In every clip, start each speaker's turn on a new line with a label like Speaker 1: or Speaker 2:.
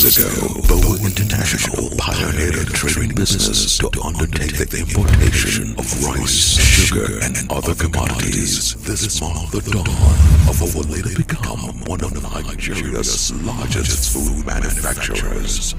Speaker 1: years ago, BUA International pioneered a trading business to undertake the importation of rice, sugar, and other commodities. This marked the dawn of what would later become one of Nigeria's largest food manufacturers.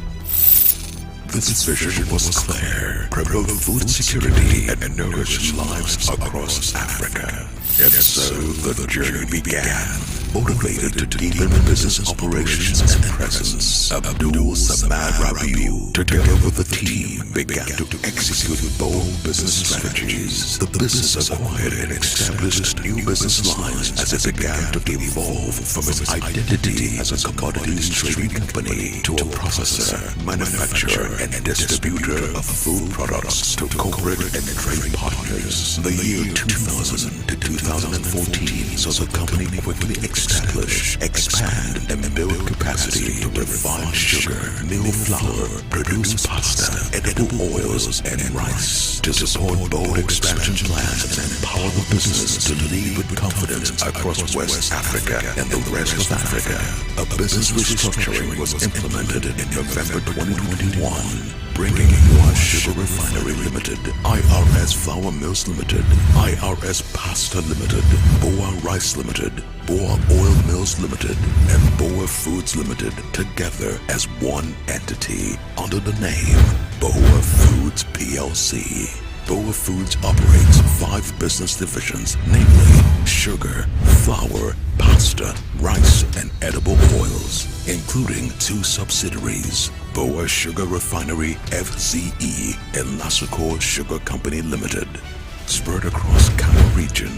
Speaker 1: This vision was clear: promote food security and nourish lives across Africa. And so the journey began. Motivated to deepen business operations and presence, Abdul Samad Rabiu, together with the team, began to execute bold business strategies. The business acquired and established new business lines as it began to evolve from its identity as a commodities trading company to a processor, manufacturer, and distributor of food products to corporate and trade partners. The year 2000 to 2014 saw the company quickly establish, expand, and build capacity to refine sugar, mill flour, produce pasta, edible oils, and rice. To support bold expansion plans and empower the business to lead with confidence across West Africa and the rest of Africa, a business restructuring was implemented in November 2021, bringing BUA Sugar Refinery Limited, IRS Flour Mills Limited, IRS Pasta Limited, BUA Rice Limited, BUA Oil Mills Limited, and BUA Foods Limited together as one entity under the name BUA Foods Plc. BUA Foods operates 5 business divisions, namely sugar, flour, pasta, rice, and edible oils, including 2 subsidiaries: BUA Sugar Refinery FZE and Lasukor Sugar Company Limited. Spread across Kano region,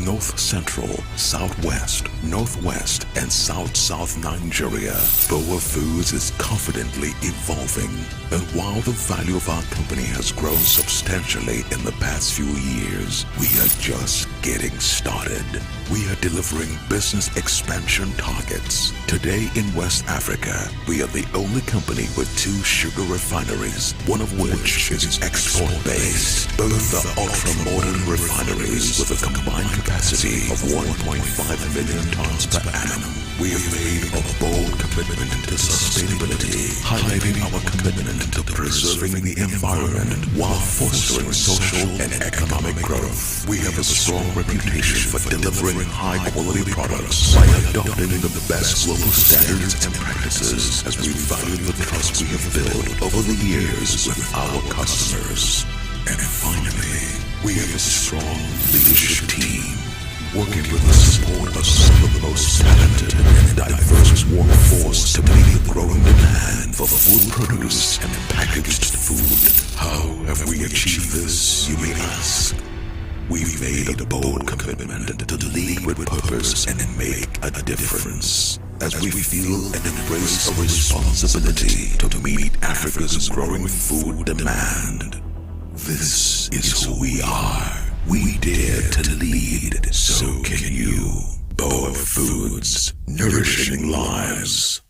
Speaker 1: North Central, Southwest, Northwest, and South Nigeria, BUA Foods is confidently evolving. And while the value of our company has grown substantially in the past few years, we are just getting started. We are delivering business expansion targets. Today in West Africa, we are the only company with 2 sugar refineries, one of which is export-based. Both are ultra-modern refineries with a combined capacity of 1.5 million tons per annum. We have made a bold commitment to sustainability, highlighting our commitment to preserving the environment while fostering social and economic growth. We have a strong reputation for delivering high-quality products by adopting the best global standards and practices, as we value the trust we have built over the years with our customers. And finally, we have a strong leadership team, working with the support of some of the most talented and diverse workforce to meet the growing demand for food produce and packaged food. How have we achieved this, you may ask? We've made a bold commitment to lead with purpose and make a difference, as we feel and embrace a responsibility to meet Africa's growing food demand. This is who we are. We dare to lead, so can you. BUA Foods, nourishing lives.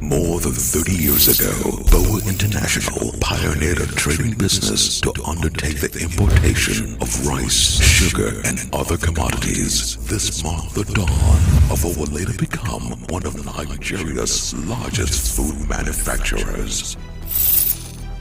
Speaker 1: More than 30 years ago, BUA International pioneered a trading business to undertake the importation of rice, sugar, and other commodities. This marked the dawn of what would later become one of Nigeria's largest food manufacturers.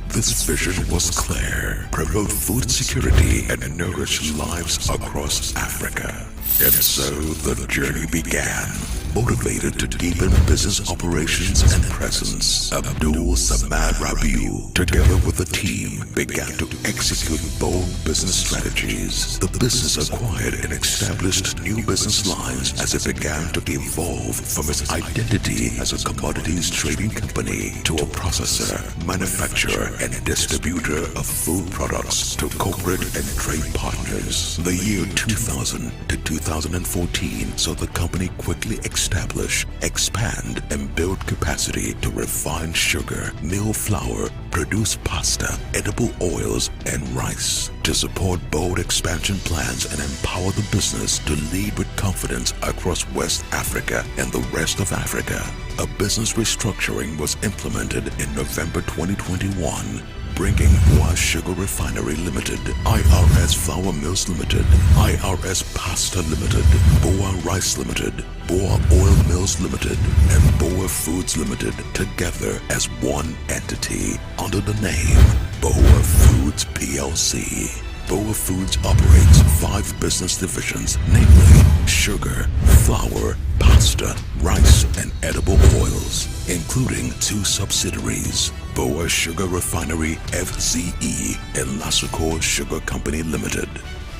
Speaker 1: This vision was clear: promote food security and nourish lives across Africa. And so the journey began. Motivated to deepen business operations and presence, Abdul Samad Rabiu, together with a team, began to execute bold business strategies. The business acquired and established new business lines as it began to evolve from its identity as a commodities trading company to a processor, manufacturer, and distributor of food products to corporate and trade partners. The year 2000 to 2014 saw the company quickly establish, expand, and build capacity to refine sugar, mill flour, produce pasta, edible oils, and rice. To support bold expansion plans and empower the business to lead with confidence across West Africa and the rest of Africa, a business restructuring was implemented in November 2021, bringing BUA Sugar Refinery Limited, IRS Flour Mills Limited, IRS Pasta Limited, BUA Rice Limited, BUA Oil Mills Limited, and BUA Foods Limited together as one entity under the name BUA Foods Plc. BUA Foods operates 5 business divisions, namely sugar, flour, pasta, rice, and edible oils, including 2 subsidiaries, BUA Sugar Refinery FZE and Lasuco Sugar Company Limited.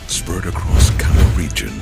Speaker 1: Spread across Kano region,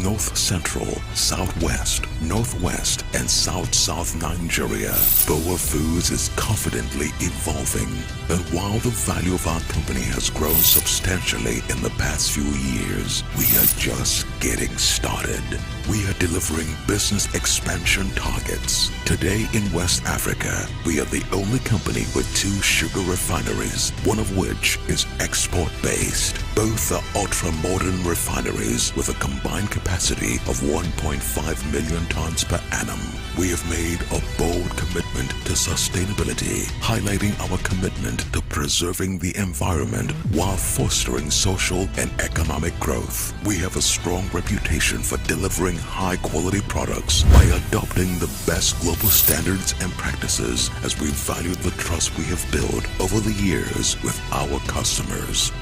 Speaker 1: North Central, Southwest, Northwest, and South Nigeria, BUA Foods is confidently evolving. And while the value of our company has grown substantially in the past few years, we are just getting started. We are delivering business expansion targets. Today in West Africa, we are the only company with 2 sugar refineries, one of which is export-based. Both are ultra-modern refineries with a combined capacity of 1.5 million tons per annum. We have made a bold commitment to sustainability, highlighting our commitment to preserving the environment while fostering social and economic growth. We have a strong reputation for delivering high-quality products by adopting the best global standards and practices, as we value the trust we have built over the years with our customers.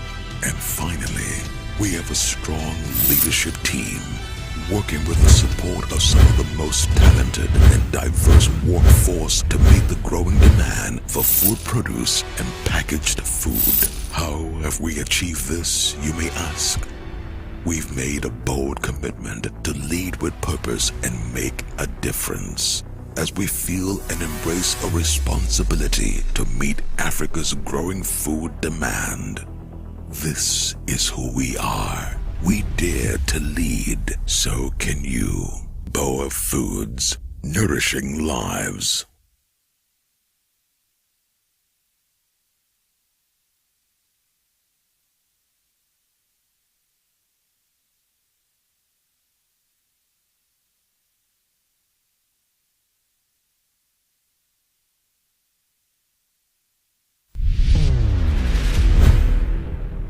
Speaker 1: And finally, we have a strong leadership team, working with the support of some of the most talented and diverse workforce to meet the growing demand for food produce and packaged food. How have we achieved this, you may ask? We've made a bold commitment to lead with purpose and make a difference, as we feel and embrace a responsibility to meet Africa's growing food demand. This is who we are. We dare to lead, so can you. BUA Foods, nourishing lives.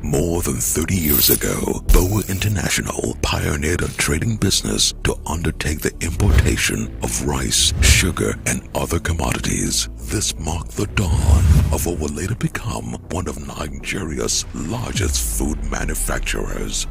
Speaker 1: More than 30 years ago, BUA International pioneered a trading business to undertake the importation of rice, sugar, and other commodities. This marked the dawn of what would later become one of Nigeria's largest food manufacturers.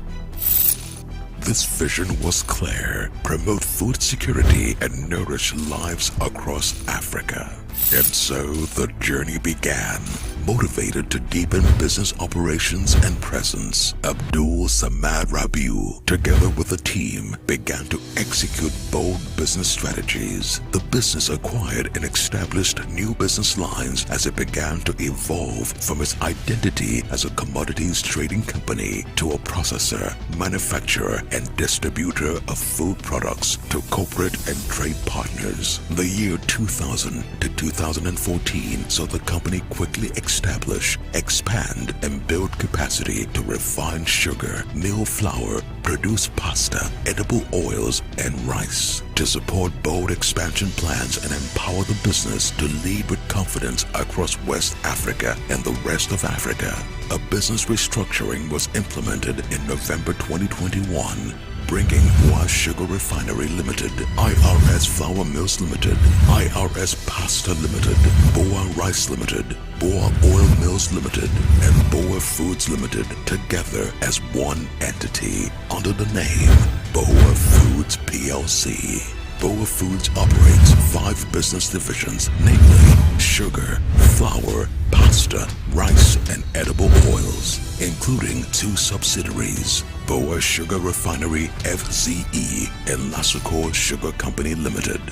Speaker 1: This vision was clear: promote food security and nourish lives across Africa. And so the journey began. Motivated to deepen business operations and presence, Abdul Samad Rabiu, together with the team, began to execute bold business strategies. The business acquired and established new business lines as it began to evolve from its identity as a commodities trading company to a processor, manufacturer, and distributor of food products to corporate and trade partners. The year 2000 to 2014 saw the company quickly establish, expand, and build capacity to refine sugar, mill flour, produce pasta, edible oils, and rice. To support bold expansion plans and empower the business to lead with confidence across West Africa and the rest of Africa, a business restructuring was implemented in November 2021. Bringing BUA Sugar Refinery Limited, IRS Flour Mills Limited, IRS Pasta Limited, BUA Rice Limited, BUA Oil Mills Limited, and BUA Foods Limited together as one entity under the name BUA Foods Plc. BUA Foods operates 5 business divisions, namely sugar, flour, pasta, rice, and edible oils, including 2 subsidiaries: BUA Sugar Refinery FZE and Lasukor Sugar Company Limited.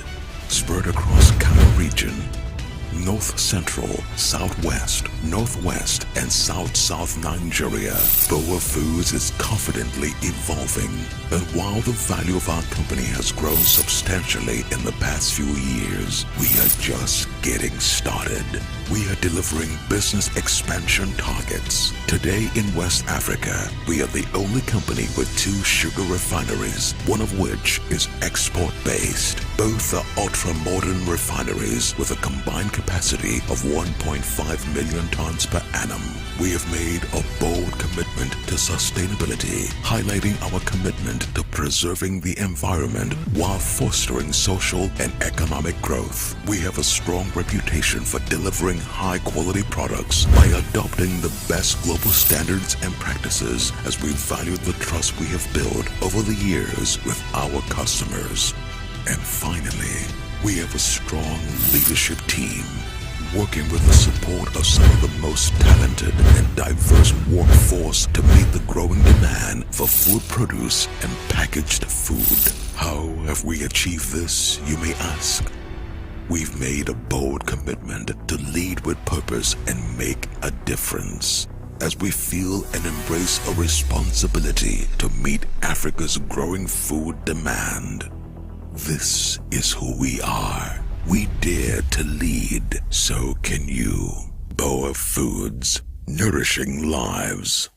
Speaker 1: Spread across Kano region, North Central, Southwest, Northwest, and South Nigeria, BUA Foods is confidently evolving. And while the value of our company has grown substantially in the past few years, we are just getting started. We are delivering business expansion targets. Today in West Africa, we are the only company with 2 sugar refineries, one of which is export-based. Both are ultra-modern refineries with a combined capacity of 1.5 million tons per annum. We have made a bold commitment to sustainability, highlighting our commitment to preserving the environment while fostering social and economic growth. We have a strong reputation for delivering high-quality products by adopting the best global standards and practices, as we value the trust we have built over the years with our customers. And finally, we have a strong leadership team, working with the support of some of the most talented and diverse workforce to meet the growing demand for food produce and packaged food. How have we achieved this, you may ask? We've made a bold commitment to lead with purpose and make a difference, as we feel and embrace a responsibility to meet Africa's growing food demand. This is who we are. We dare to lead, so can you. BUA Foods, nourishing lives.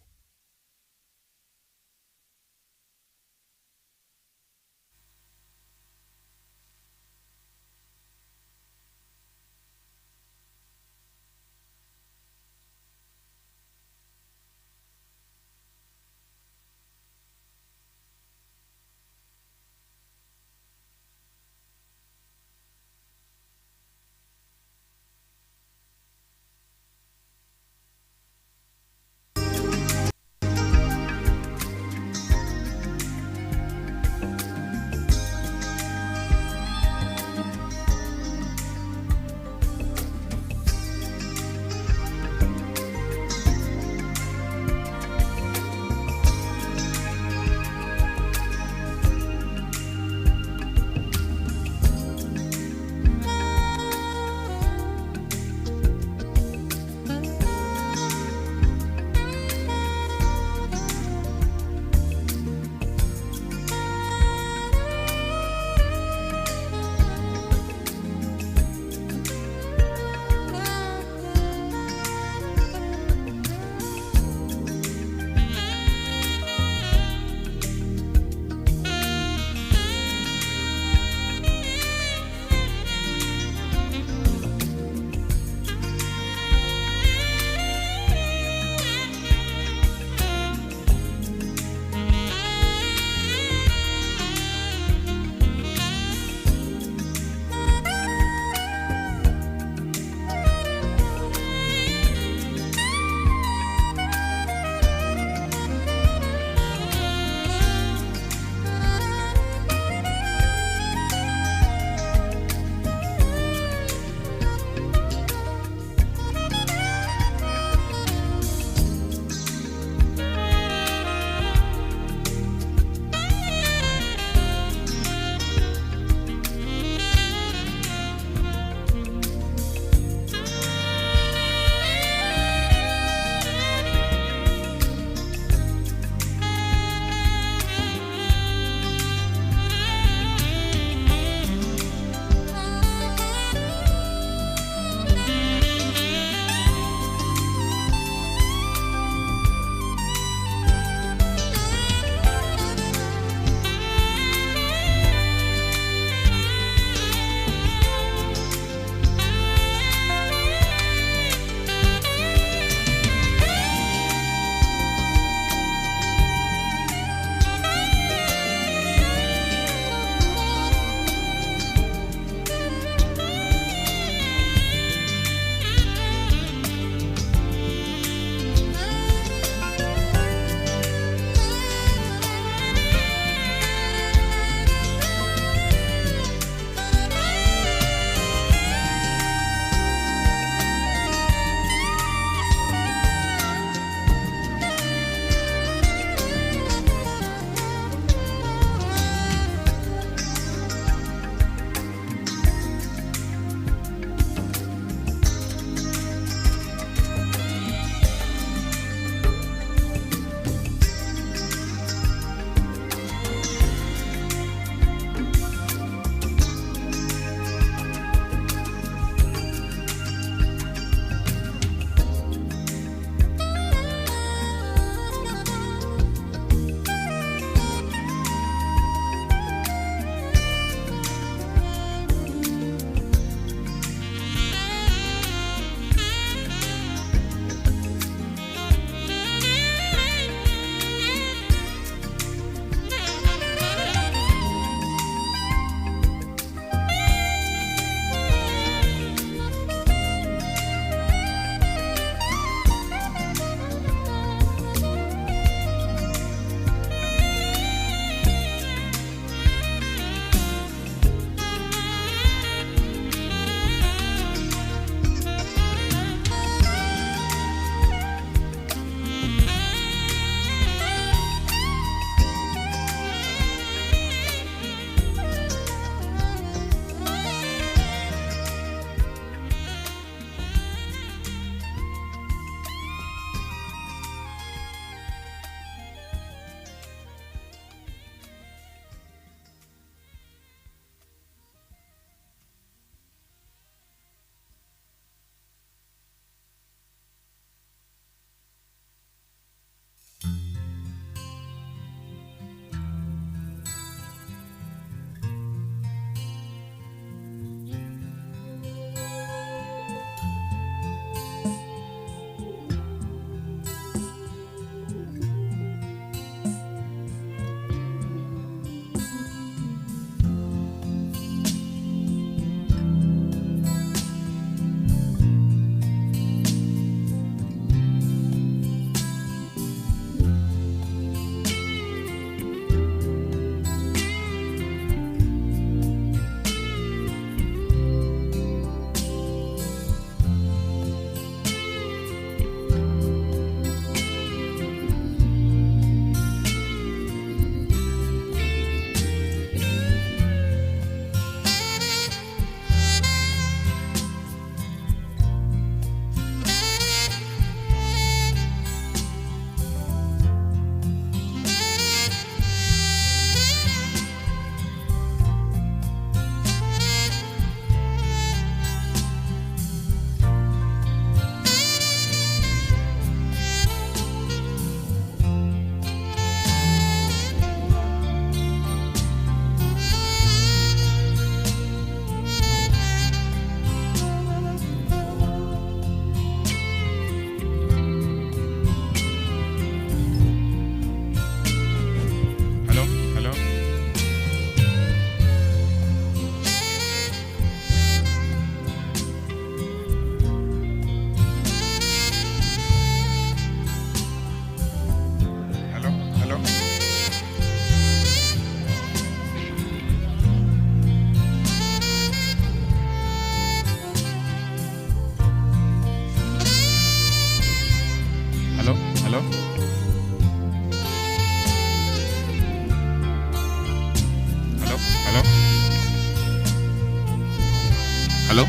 Speaker 2: Hello?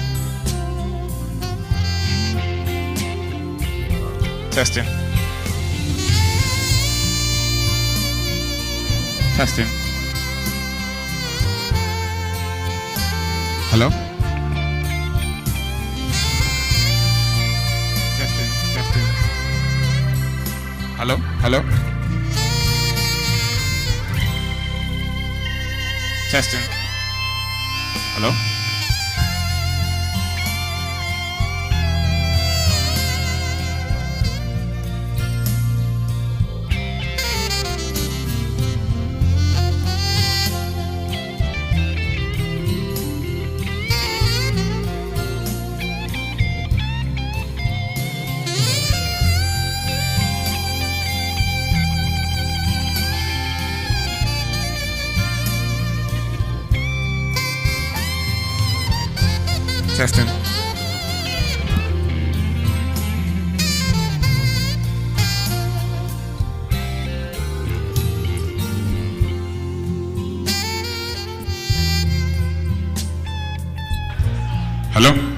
Speaker 2: Testing. Testing. Hello? Testing. Testing. Hello? Hello? Testing. Hello? Testing. Hello?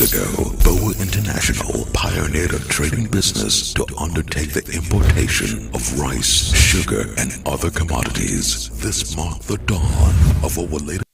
Speaker 1: years ago, BUA International pioneered a trading business to undertake the importation of rice, sugar, and other commodities. This marked the dawn of our latest.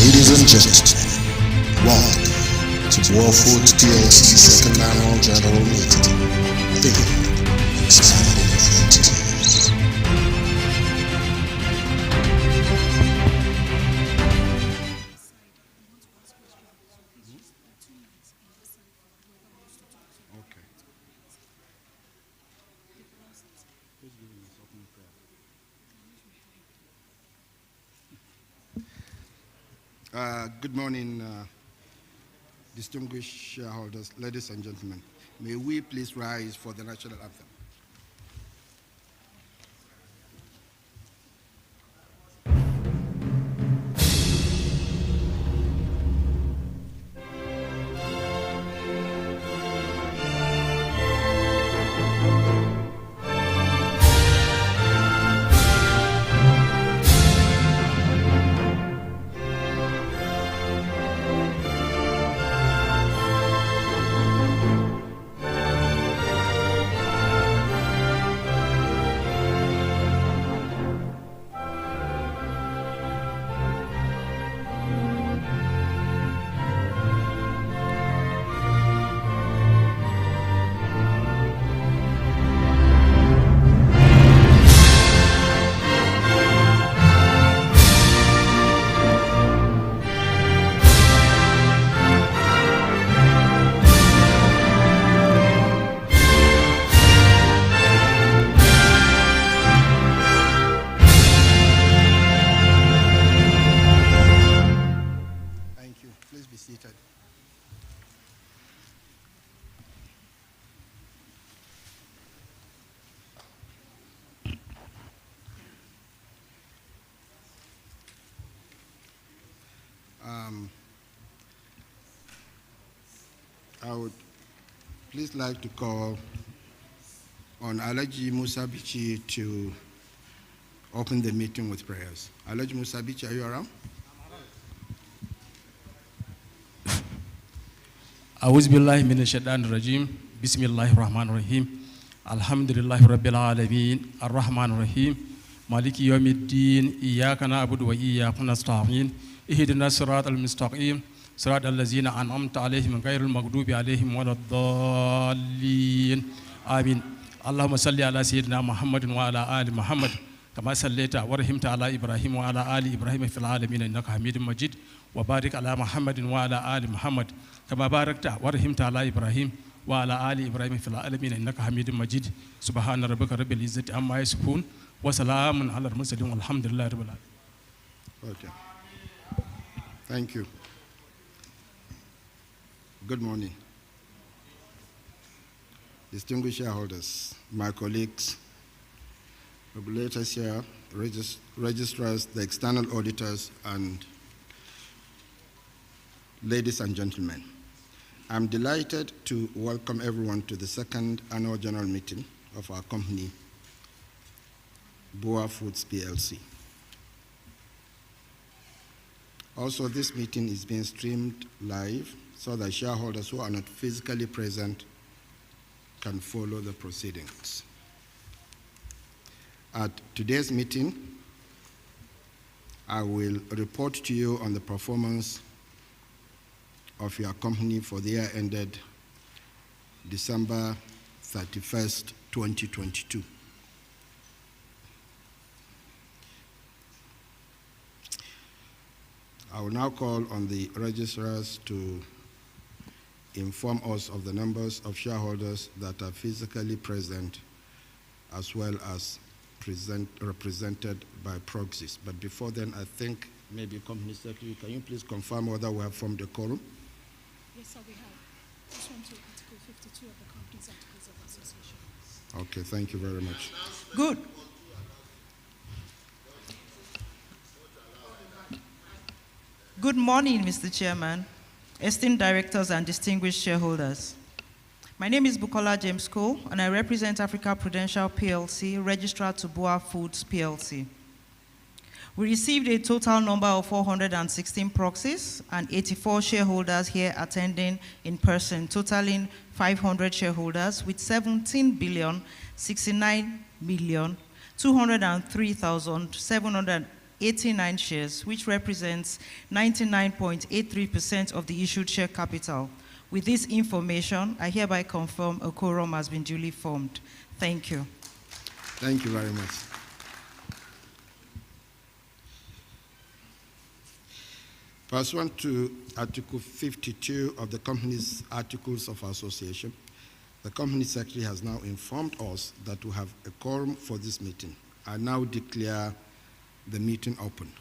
Speaker 3: Ladies and gentlemen, welcome to BUA Foods Plc second annual general meeting. Theme: expanding frontiers.
Speaker 4: Good morning, distinguished shareholders, ladies and gentlemen. May we please rise for the national anthem. I would please like to call on Alhaji Musa Bichi to open the meeting with prayers. Alhaji Musa Bichi, are you around?
Speaker 5: أعوذ بالله من الشيطان الرجيم بسم الله الرحمن الرحيم الحمد لله رب العالمين الرحمن الرحيم مالك يوم الدين إياك نعبد وإياك نستعين اهدنا الصراط المستقيم صراط الذين أنعمت عليهم غير المغضوب عليهم ولا الضالين آمين اللهم صل على سيدنا محمد وعلى آل محمد كما صليت ورحمت على إبراهيم وعلى آل إبراهيم في العالمين إنك حميد مجيد وبارك على محمد وعلى آل محمد كما باركت ورحمت على إبراهيم وعلى آل إبراهيم في العالمين إنك حميد مجيد سبحان ربك رب العزة عما يصفون وسلام على المرسلين والحمد لله رب العالمين.
Speaker 4: Okay. Thank you. Good morning. distinguished shareholders, my colleagues, regulators here, registrars, the external auditors, and ladies and gentlemen. I'm delighted to welcome everyone to the second annual general meeting of our company, BUA Foods Plc. Also, this meeting is being streamed live so that shareholders who are not physically present can follow the proceedings. At today's meeting, I will report to you on the performance of your company for the year ended December 31st, 2022. I will now call on the registrars to inform us of the numbers of shareholders that are physically present as well as represented by proxies. But before then, I think maybe Company Secretary, can you please confirm whether we have formed a quorum?
Speaker 6: Yes, sir, we have. This one to Article 52 of the Companies Articles of Association.
Speaker 4: Okay, thank you very much.
Speaker 7: Good. Good morning, Mr. Chairman, esteemed directors and distinguished shareholders. My name is Bukola James Cole, and I represent Africa Prudential PLC, registered to BUA Foods Plc. We received a total number of 416 proxies and 84 shareholders here attending in person, totaling 500 shareholders with 17,69,203,789 shares, which represents 99.83% of the issued share capital. With this information, I hereby confirm a quorum has been duly formed. Thank you.
Speaker 4: Thank you very much. Pursuant to Article 52 of the Company's Articles of Association, the Company Secretary has now informed us that we have a quorum for this meeting. I now declare the meeting open.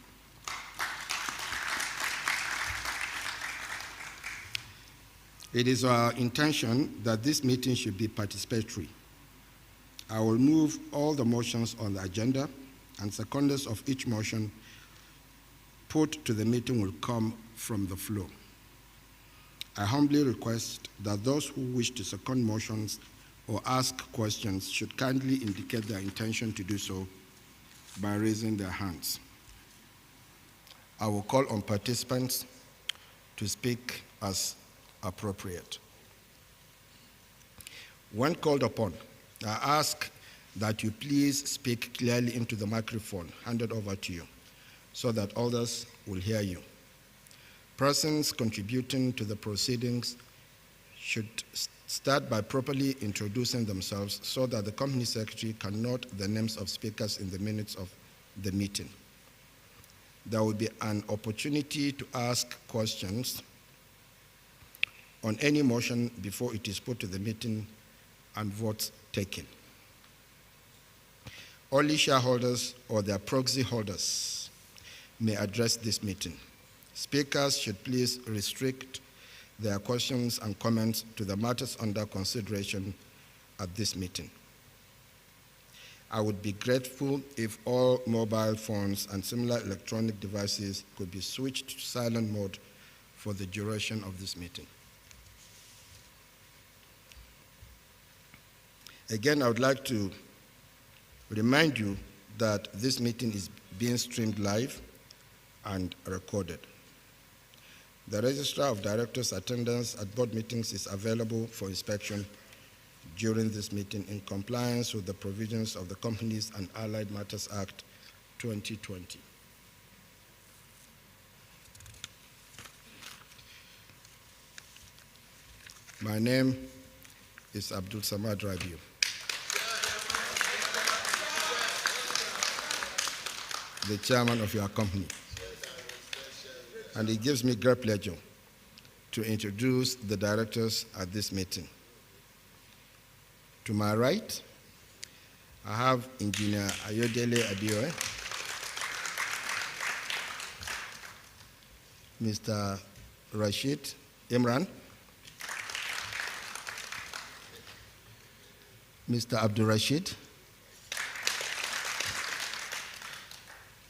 Speaker 4: It is our intention that this meeting should be participatory. I will move all the motions on the agenda, and seconders of each motion put to the meeting will come from the floor. I humbly request that those who wish to second motions or ask questions should kindly indicate their intention to do so by raising their hands. I will call on participants to speak as appropriate. When called upon, I ask that you please speak clearly into the microphone handed over to you so that others will hear you. Persons contributing to the proceedings should start by properly introducing themselves so that the Company Secretary can note the names of speakers in the minutes of the meeting. There will be an opportunity to ask questions on any motion before it is put to the meeting and votes taken. Only shareholders or their proxy holders may address this meeting. Speakers should please restrict their questions and comments to the matters under consideration at this meeting. I would be grateful if all mobile phones and similar electronic devices could be switched to silent mode for the duration of this meeting. Again, I would like to remind you that this meeting is being streamed live and recorded. The Registrar of Directors' attendance at board meetings is available for inspection during this meeting in compliance with the provisions of the Companies and Allied Matters Act 2020. My name is Abdul Samad Rabiu. The chairman of your company. And it gives me great pleasure to introduce the directors at this meeting. To my right, I have Engineer Ayodele Adeoye, Mr. Rashid Imran, Mr. Abdul Rashid,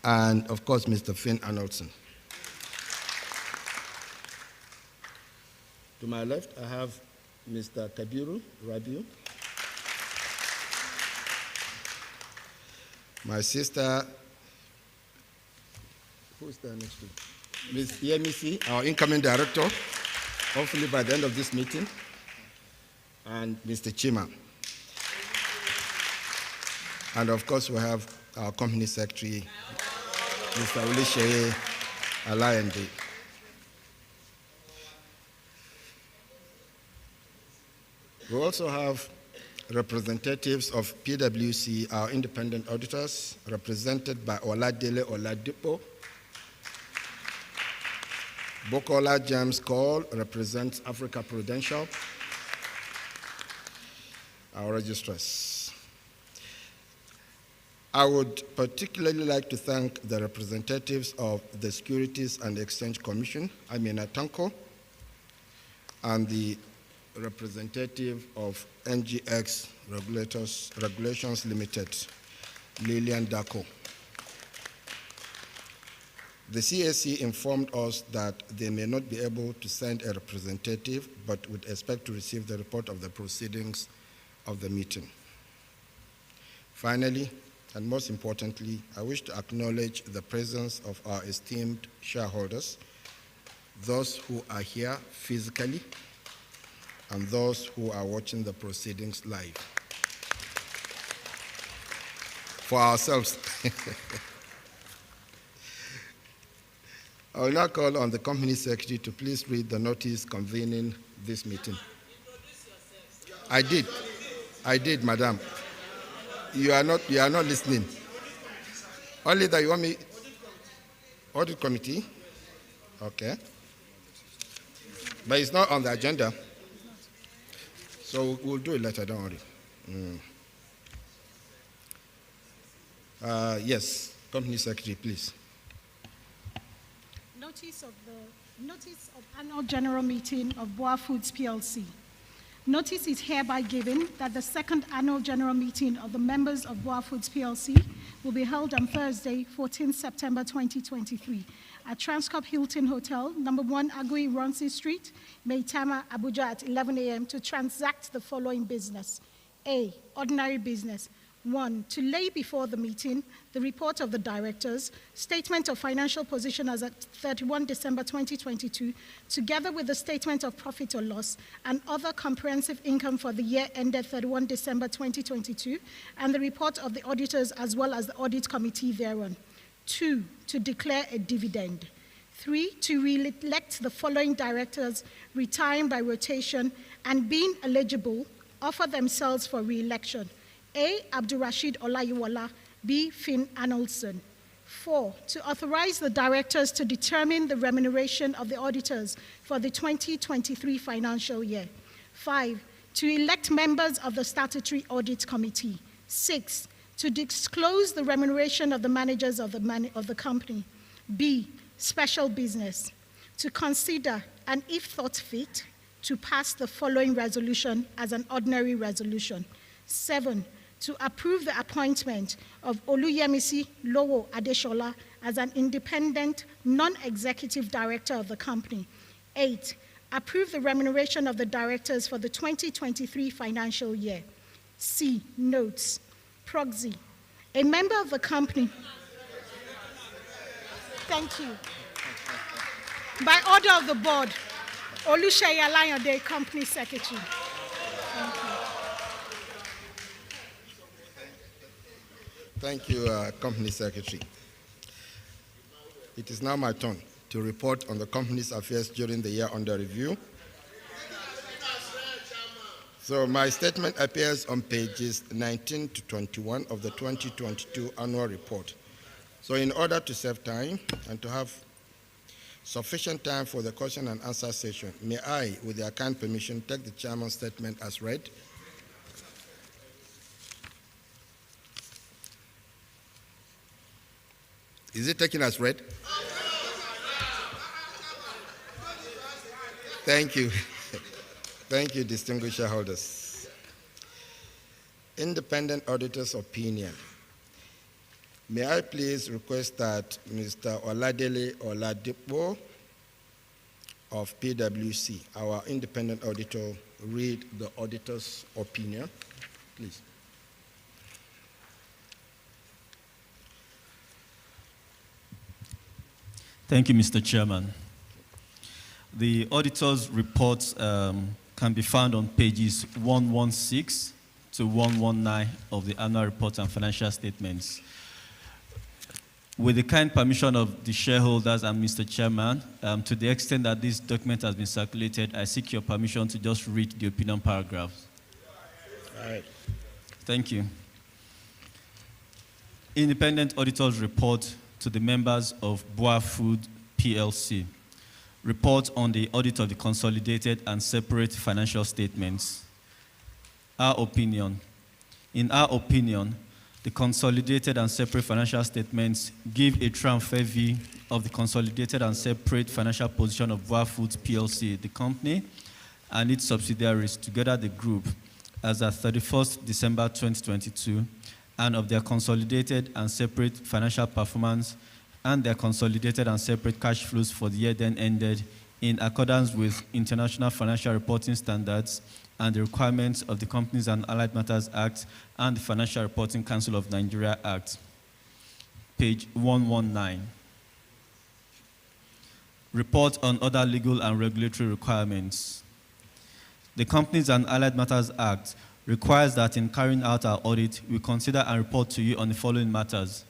Speaker 4: and of course, Mr. Finn Arnoldson. To my left, I have Mr. Kabiru Rabiu. My sister, who's there next to me? Ms. Yemisi, our incoming director, hopefully by the end of this meeting, and Mr. Chima. And of course, we have our company secretary, Mr. Ulishe Alayande. We also have representatives of PwC, our independent auditors, represented by Oladele Oladipo. Bokola James Cole represents Africa Prudential, our registrars. I would particularly like to thank the representatives of the Securities and Exchange Commission, Amina Tanko, and the representative of NGX Regulations Limited, Lillian Dako. The CAC informed us that they may not be able to send a representative, but would expect to receive the report of the proceedings of the meeting. Finally, and most importantly, I wish to acknowledge the presence of our esteemed shareholders, those who are here physically, and those who are watching the proceedings live. For ourselves. I will now call on the company secretary to please read the notice convening this meeting. I did, madam. You are not listening. Only that you want me. Audit committee? Okay. But it's not on the agenda. So we'll do it later, don't worry. Yes, company secretary, please.
Speaker 6: Notice of annual general meeting of BUA Foods Plc. Notice is hereby given that the second annual general meeting of the members of BUA Foods Plc will be held on Thursday, 14 September 2023 at Transcorp Hilton Hotel, number 1 Agui Ronsi Street, Maitama, Abuja at 11 a.m. to transact the following business. A, ordinary business. 1, to lay before the meeting the report of the directors, statement of financial position as at 31 December 2022, together with the statement of profit or loss and other comprehensive income for the year ended 31 December 2022, and the report of the auditors as well as the audit committee thereon. 2, to declare a dividend. 3, to re-elect the following directors retiring by rotation and being eligible, offer themselves for re-election. A, Abdul Rashid Olayiwola, B, Finn Arnoldson. 4, to authorize the directors to determine the remuneration of the auditors for the 2023 financial year. 5, to elect members of the statutory audit committee. 6, to disclose the remuneration of the managers of the company. B, special business. To consider, and if thought fit, to pass the following resolution as an ordinary resolution. 7, to approve the appointment of Oluyemisi Lowo Adeshola as an independent, non-executive director of the company. 8, approve the remuneration of the directors for the 2023 financial year. C, notes. Proxy. A member of the company. Thank you. By order of the board, Oluseyi Alayande, company secretary. Thank you.
Speaker 4: Thank you, Company Secretary. It is now my turn to report on the company's affairs during the year under review. So my statement appears on pages 19 to 21 of the 2022 annual report. So in order to save time and to have sufficient time for the question and answer session, may I, with your kind permission, take the chairman's statement as read? Is it taken as read? Thank you. Thank you, distinguished shareholders. Independent auditor's opinion. May I please request that Mr. Oladele Oladipo of PwC, our independent auditor, read the auditor's opinion, please.
Speaker 8: Thank you, Mr. Chairman. The auditor's report can be found on pages 116 to 119 of the annual report and financial statements. With the kind permission of the shareholders and Mr. Chairman, to the extent that this document has been circulated, I seek your permission to just read the opinion paragraphs.
Speaker 4: All right.
Speaker 8: Thank you. Independent auditor's report to the members of BUA Foods Plc. Report on the audit of the consolidated and separate financial statements. Our opinion. In our opinion, the consolidated and separate financial statements give a true and fair view of the consolidated and separate financial position of BUA Foods Plc, the company, and its subsidiaries, together the group, as at 31st December 2022, and of their consolidated and separate financial performance and their consolidated and separate cash flows for the year then ended in accordance with international financial reporting standards and the requirements of the Companies and Allied Matters Act and the Financial Reporting Council of Nigeria Act. Page 119. Report on other legal and regulatory requirements. The Companies and Allied Matters Act requires that in carrying out our audit, we consider and report to you on the following matters.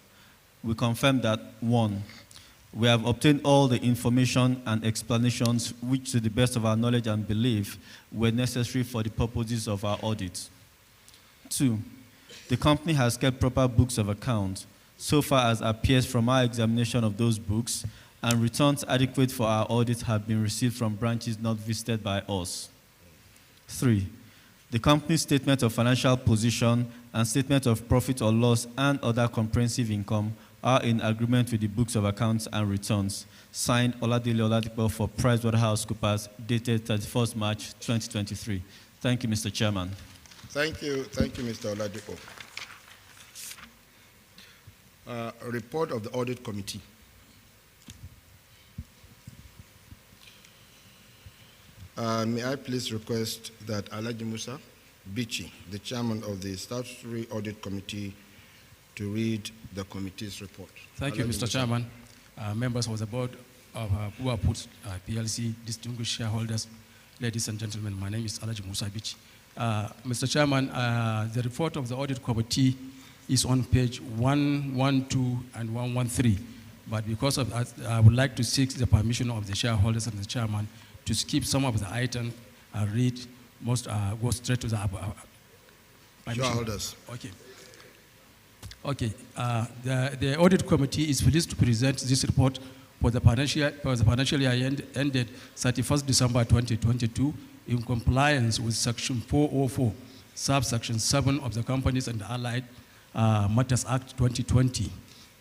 Speaker 8: We confirm that, 1, we have obtained all the information and explanations which, to the best of our knowledge and belief, were necessary for the purposes of our audit. 2, the company has kept proper books of account, so far as appears from our examination of those books, and returns adequate for our audit have been received from branches not visited by us. 3, the company's statement of financial position and statement of profit or loss and other comprehensive income are in agreement with the books of accounts and returns. Signed, Oladele Oladipo for PricewaterhouseCoopers, dated 31st March 2023. Thank you, Mr. Chairman.
Speaker 4: Thank you, Mr. Oladipo. Report of the Audit Committee. May I please request that Alhaji Musa Bichi, the chairman of the Statutory Audit Committee, to read the committee's report.
Speaker 5: Thank you, Mr. Chairman. Members of the board of BUA Foods PLC, distinguished shareholders, ladies and gentlemen, my name is Alhaji Musa Bichi. Mr. Chairman, the report of the audit committee is on page 112 and 113, but because of that, I would like to seek the permission of the shareholders and the chairman to skip some of the items and read most, go straight to the
Speaker 4: shareholders.
Speaker 5: Okay. Okay. The audit committee is pleased to present this report for the financial year ended 31st December 2022 in compliance with Section 404, subsection 7 of the Companies and Allied Matters Act 2020.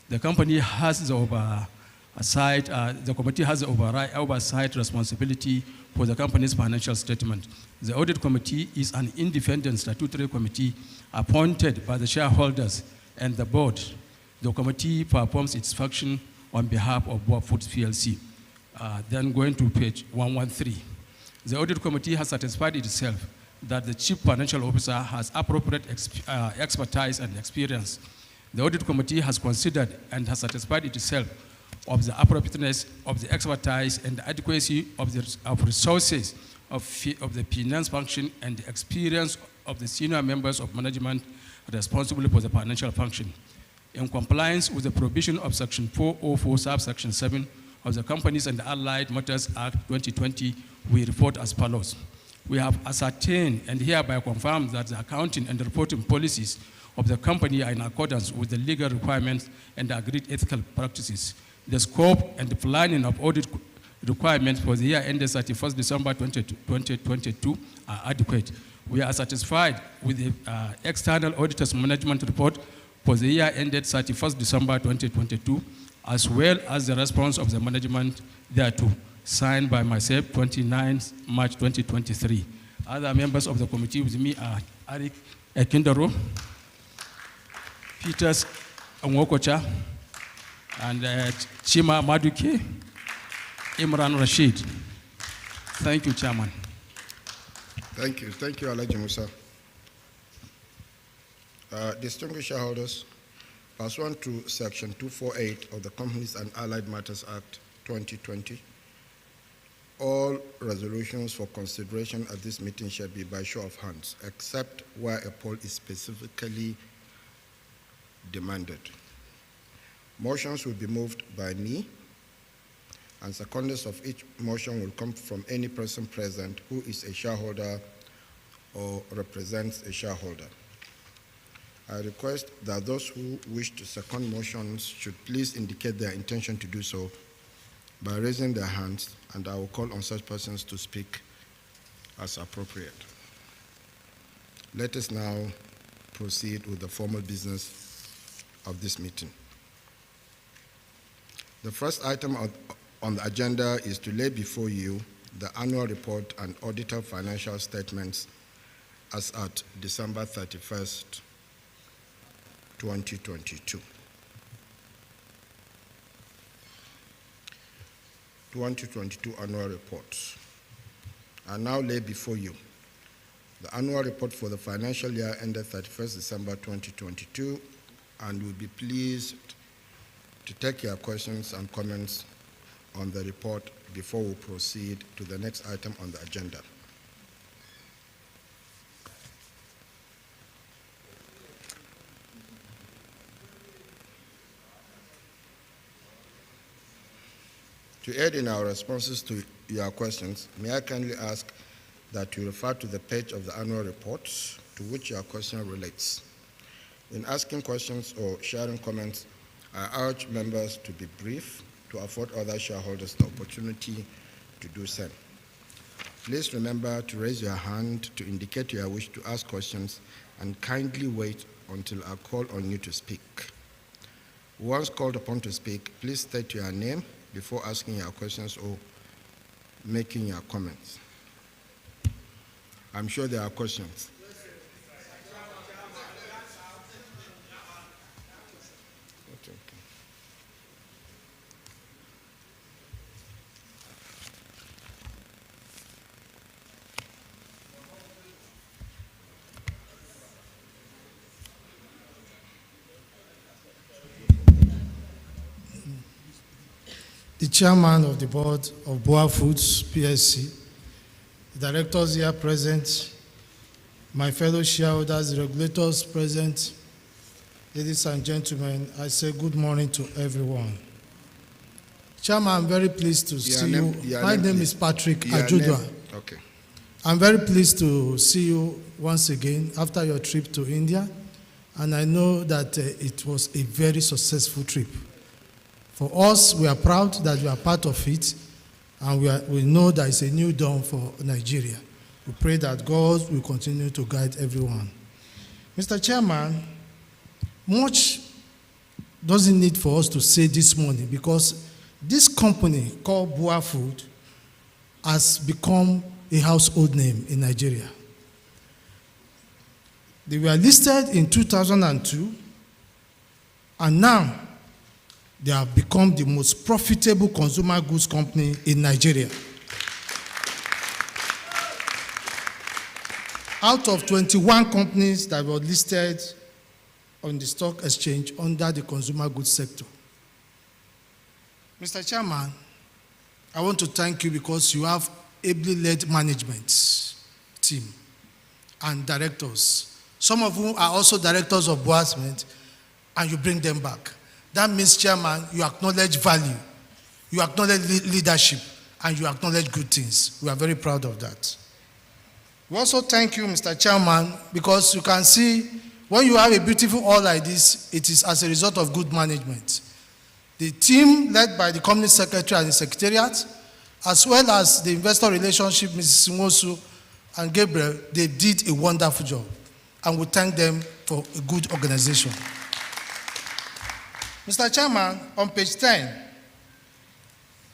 Speaker 5: The company has the committee has the oversight responsibility for the company's financial statement. The audit committee is an independent statutory committee appointed by the shareholders and the board. The committee performs its function on behalf of BUA Foods PLC. Then going to page 113. The audit committee has satisfied itself that the chief financial officer has appropriate expertise and experience. The audit committee has considered and has satisfied itself of the appropriateness of the expertise and the adequacy of resources of the finance function and the experience of the senior members of management responsible for the financial function. In compliance with the provision of Section 404, subsection 7 of the Companies and Allied Matters Act 2020, we report as follows. We have ascertained and hereby confirmed that the accounting and reporting policies of the company are in accordance with the legal requirements and agreed ethical practices. The scope and the planning of audit requirements for the year ended 31st December 2022 are adequate. We are satisfied with the external auditor's management report for the year ended 31st December 2022, as well as the response of the management thereto, signed by myself 29th March 2023. Other members of the committee with me are Eric Ekindaro, Peters Nwokocha, and Chima Maduke, Imran Rashid. Thank you, Chairman.
Speaker 4: Thank you, Alhaji Musa. Distinguished shareholders, pursuant to Section 248 of the Companies and Allied Matters Act 2020, all resolutions for consideration at this meeting shall be by show of hands, except where a poll is specifically demanded. Motions will be moved by me, and seconders of each motion will come from any person present who is a shareholder or represents a shareholder. I request that those who wish to second motions should please indicate their intention to do so by raising their hands, and I will call on such persons to speak as appropriate. Let us now proceed with the formal business of this meeting. The first item on the agenda is to lay before you the annual report and audited financial statements as at December 31st, 2022. 2022 annual reports. I now lay before you the annual report for the financial year ended 31st December 2022, and will be pleased to take your questions and comments on the report before we proceed to the next item on the agenda. To aid in our responses to your questions, may I kindly ask that you refer to the page of the annual report to which your question relates. In asking questions or sharing comments, I urge members to be brief to afford other shareholders the opportunity to do so. Please remember to raise your hand to indicate your wish to ask questions, and kindly wait until I call on you to speak. Once called upon to speak, please state your name before asking your questions or making your comments. I'm sure there are questions. Okay.
Speaker 9: The chairman of the board of BUA Foods Plc, the directors here present, my fellow shareholders, the regulators present, ladies and gentlemen, I say good morning to everyone. Chairman, I'm very pleased to see you. My name is Patrick Ajudwa.
Speaker 4: Okay.
Speaker 9: I'm very pleased to see you once again after your trip to India, and I know that it was a very successful trip. For us, we are proud that we are part of it, and we know that it's a new dawn for Nigeria. We pray that God will continue to guide everyone. Mr. Chairman, much doesn't need for us to say this morning, because this company called BUA Food has become a household name in Nigeria. They were listed in 2002, and now they have become the most profitable consumer goods company in Nigeria. Out of 21 companies that were listed on the stock exchange under the consumer goods sector. Mr. Chairman, I want to thank you because you have ably led management team and directors, some of whom are also directors of BUA, and you bring them back. That means, Chairman, you acknowledge value, you acknowledge leadership, and you acknowledge good things. We are very proud of that. We also thank you, Mr. Chairman, because you can see when you have a beautiful hall like this, it is as a result of good management. The team led by the company secretary and the secretariat, as well as the investor relationship, Mrs. Simosu and Gabriel, they did a wonderful job, and we thank them for a good organization. Mr. Chairman, on page 10,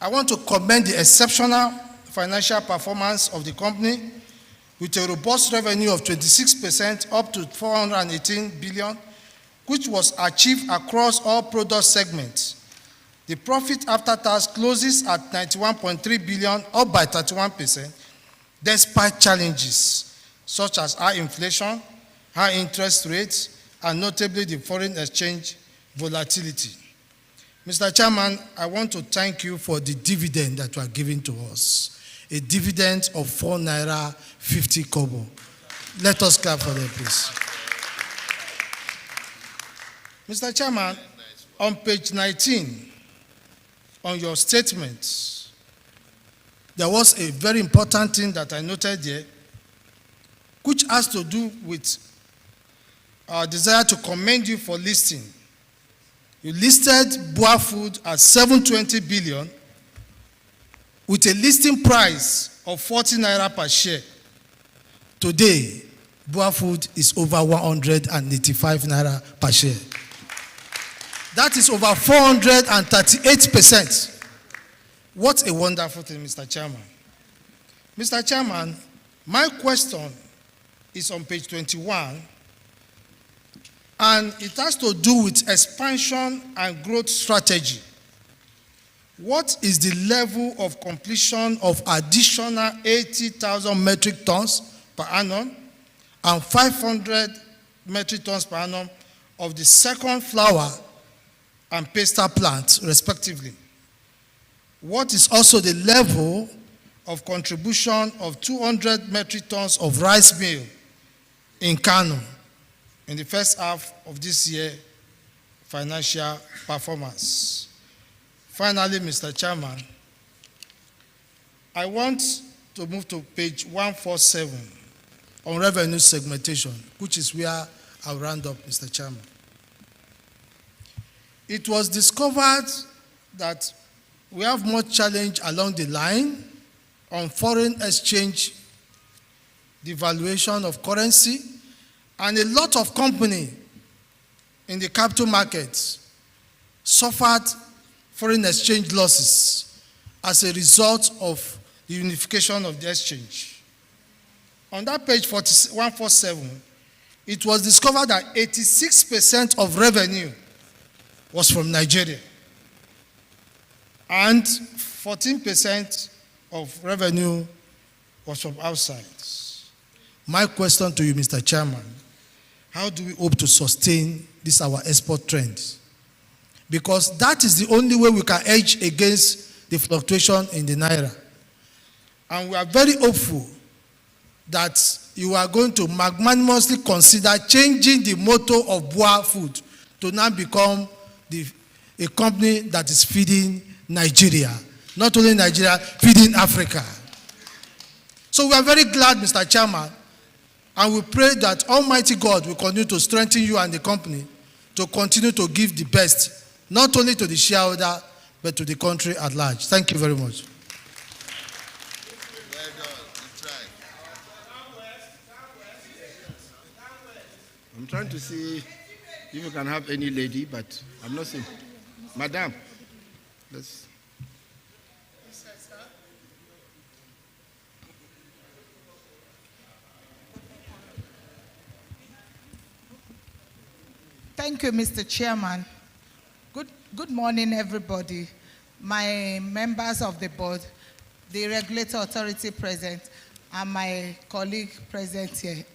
Speaker 9: I want to commend the exceptional financial performance of the company with a robust revenue of 26% up to 418 billion, which was achieved across all product segments. The profit after tax closes at 91.3 billion, up by 31%, despite challenges such as high inflation, high interest rates, and notably the foreign exchange volatility. Mr. Chairman, I want to thank you for the dividend that you are giving to us, a dividend of 4 naira 50 kobo. Let us clap for them, please. Mr. Chairman, on page 19, on your statement, there was a very important thing that I noted there, which has to do with our desire to commend you for listing. You listed BUA Food at 720 billion with a listing price of 40 naira per share. Today, BUA Food is over 185 naira per share. That is over 438%. What a wonderful thing, Mr. Chairman. Mr. Chairman, my question is on page 21, and it has to do with expansion and growth strategy. What is the level of completion of additional 80,000 metric tons per annum and 500 metric tons per annum of the second flour and paster plant, respectively? What is also the level of contribution of 200 metric tons of rice meal in Kano in the first half of this year financial performance? Finally, Mr. Chairman, I want to move to page 147 on revenue segmentation, which is where I'll round up, Mr. Chairman. It was discovered that we have more challenge along the line on foreign exchange, devaluation of currency, and a lot of companies in the capital markets suffered foreign exchange losses as a result of the unification of the exchange. On that page 147, it was discovered that 86% of revenue was from Nigeria, and 14% of revenue was from outside. My question to you, Mr. Chairman, how do we hope to sustain this our export trend? Because that is the only way we can hedge against the fluctuation in the naira. And we are very hopeful that you are going to magnanimously consider changing the motto of BUA Food to now become a company that is feeding Nigeria. Not only Nigeria, feeding Africa. So we are very glad, Mr. Chairman, and we pray that Almighty God will continue to strengthen you and the company to continue to give the best, not only to the shareholder, but to the country at large. Thank you very much.
Speaker 10: Well done. You tried.
Speaker 4: I'm trying to see if you can have any lady, but I'm not seeing. Madam, let's.
Speaker 11: Thank you, Mr. Chairman. Good morning, everybody. My members of the board, the regulatory authority present, and my colleague present here.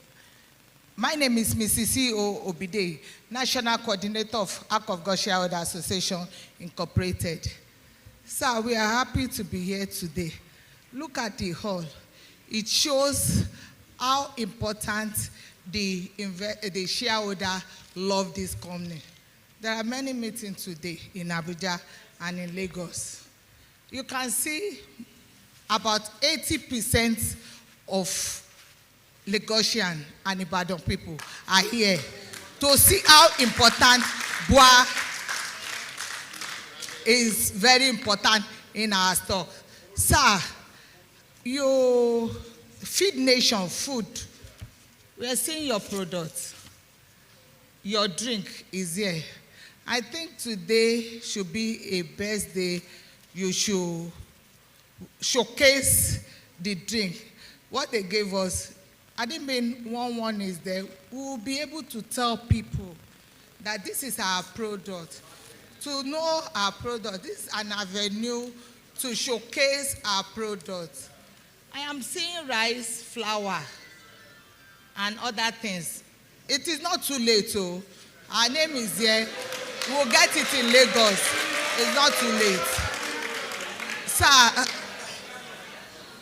Speaker 11: My name is Mrs. C.O. Obide, National Coordinator of Act of God Shareholder Association, Incorporated. Sir, we are happy to be here today. Look at the hall. It shows how important the shareholder love this company. There are many meetings today in Abuja and in Lagos. You can see about 80% of Lagosian and Ibadan people are here to see how important BUA is very important in our stock. Sir, you Feed Nation food, we are seeing your product. Your drink is here. I think today should be a best day. You should showcase the drink. What they gave us I didn't mean one is there. We will be able to tell people that this is our product. To know our product, this is an avenue to showcase our product. I am seeing rice, flour, and other things. It is not too late, oh. Our name is here. We'll get it in Lagos. It's not too late. Sir,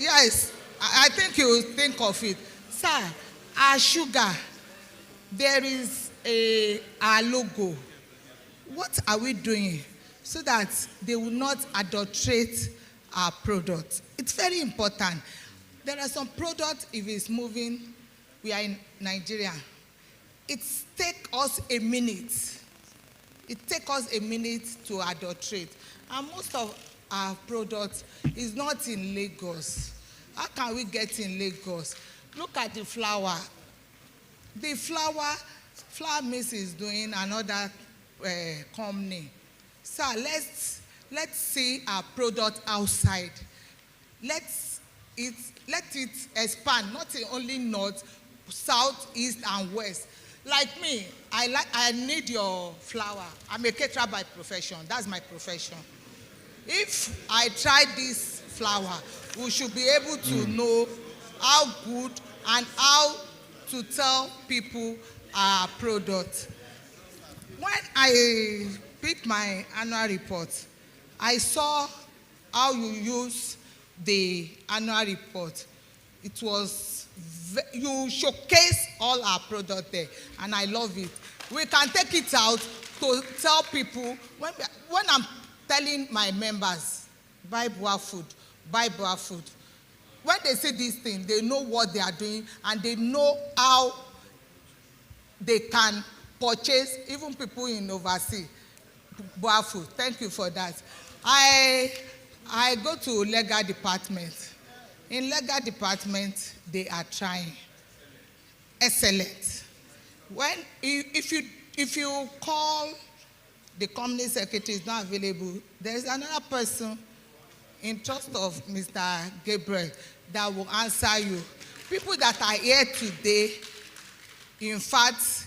Speaker 11: yes, I think you will think of it. Sir, our sugar, there is our logo. What are we doing so that they will not adulterate our product? It's very important. There are some products, if it's moving, we are in Nigeria. It takes us a minute. It takes us a minute to adulterate. And most of our products is not in Lagos. How can we get in Lagos? Look at the flour. The flour Miss is doing another company. So let's see our product outside. Let it expand, not only north, south, east, and west. Like me, I need your flour. I'm a caterer by profession. That's my profession. If I try this flour, we should be able to know how good and how to tell people our product. When I picked my annual report, I saw how you use the annual report. It was, you showcase all our product there, and I love it. We can take it out to tell people, when I'm telling my members, buy BUA food, buy BUA food. When they see this thing, they know what they are doing, and they know how they can purchase, even people in overseas, BUA food. Thank you for that. I go to legal department. In legal department, they are trying. Excellent. If you call the company secretary is not available, there is another person in trust of Mr. Gabriel that will answer you. People that are here today, in fact,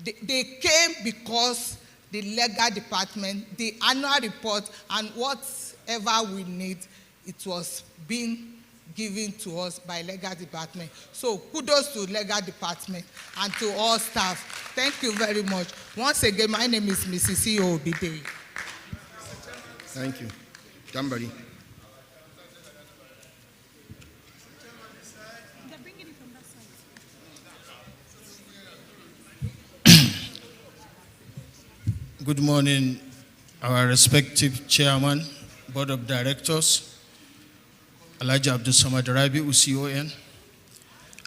Speaker 11: they came because the legal department, the annual report, and whatever we need, it was being given to us by legal department. So kudos to legal department and to all staff. Thank you very much. Once again, my name is Mrs. Obide.
Speaker 4: Thank you. Somebody.
Speaker 10: Good morning, our respective chairman, board of directors, Alhaji Abdul Samad Rabi, UCON,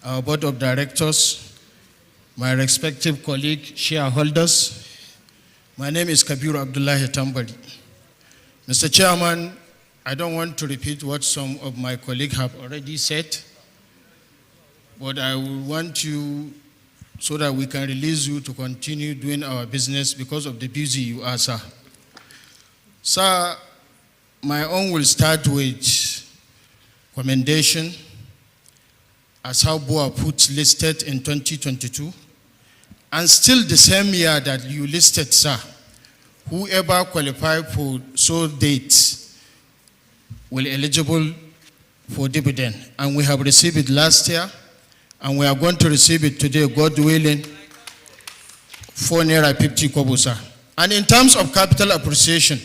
Speaker 10: our board of directors, my respective colleague, shareholders. My name is Kabiru Abdullahi Tambari. Mr. Chairman, I don't want to repeat what some of my colleagues have already said, but I will want you so that we can release you to continue doing our business because of the busy you are, sir. Sir, my own will start with commendation as how BUA Foods listed in 2022, and still the same year that you listed, sir, whoever qualified for so dates will eligible for dividend. And we have received it last year, and we are going to receive it today, God willing, 4 naira 50 kobo, sir. And in terms of capital appreciation,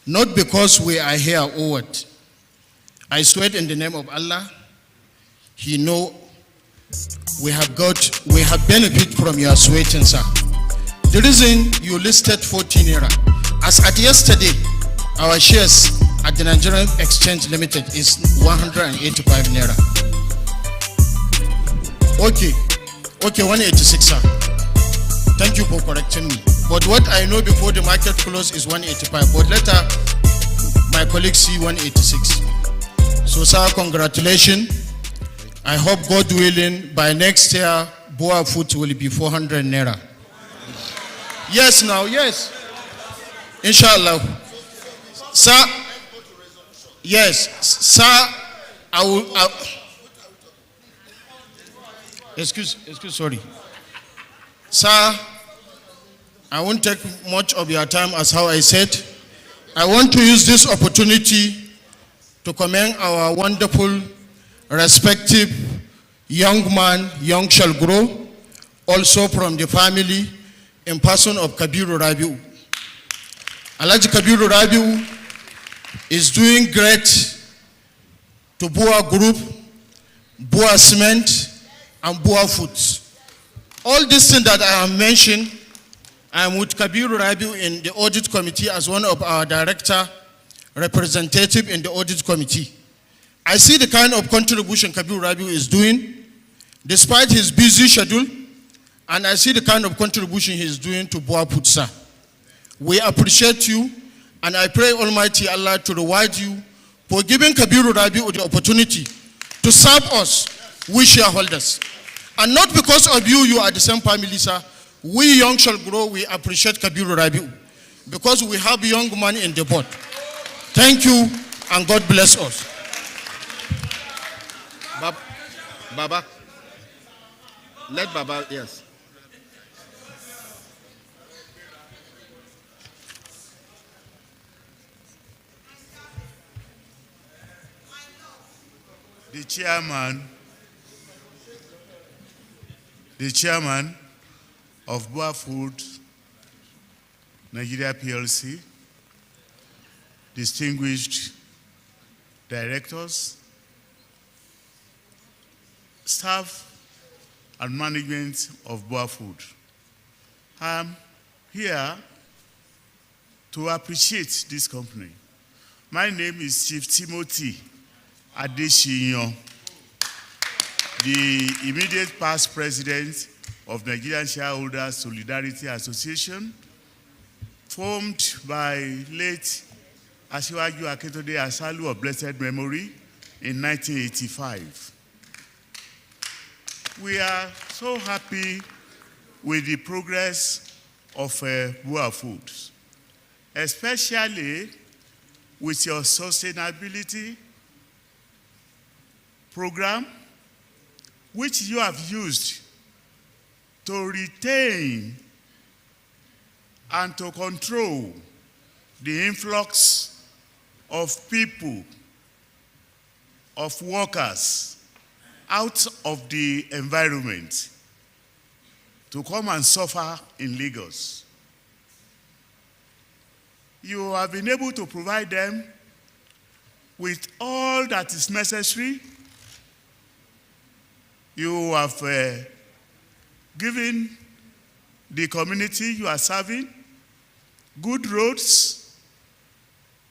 Speaker 10: not because we are here or what, I swear in the name of Allah, He know we have benefit from your sweating, sir. The reason you listed 14 naira, as at yesterday, our shares at the Nigerian Exchange Limited is 185 naira. Okay, 186, sir. Thank you for correcting me. But what I know before the market close is 185, but later my colleagues see 186. So, sir, congratulations. I hope, God willing, by next year, BUA Foods will be 400 naira. Yes, now, yes. Inshallah. Sir, yes, sir, sorry. Sir, I won't take much of your time as how I said. I want to use this opportunity to commend our wonderful, respective young man, young shall grow, also from the family, in person of Kabiru Rabiu. Alhaji Kabiru Rabiu is doing great to BUA Group, BUA Cement, and BUA Foods. All these things that I have mentioned, I am with Kabiru Rabiu in the audit committee as one of our director representative in the audit committee. I see the kind of contribution Kabiru Rabiu is doing despite his busy schedule, and I see the kind of contribution he is doing to BUA Foods. We appreciate you, and I pray Almighty Allah to reward you for giving Kabiru Rabiu the opportunity to serve us, we shareholders. And not because of you, you are the same family, sir. We young shall grow, we appreciate Kabiru Rabiu because we have young money in the board. Thank you, and God bless us.
Speaker 4: Baba. Let Baba, yes.
Speaker 12: The chairman of BUA Foods Nigeria PLC, distinguished directors, staff and management of BUA Foods. I'm here to appreciate this company. My name is Chief Timothy Adeshinyo, the immediate past president of Nigerian Shareholders Solidarity Association, formed by late Asiwaju Akintode Asalu of blessed memory in 1985. We are so happy with the progress of BUA Foods, especially with your sustainability program, which you have used to retain and to control the influx of people, of workers out of the environment to come and suffer in Lagos. You have been able to provide them with all that is necessary. You have given the community you are serving good roads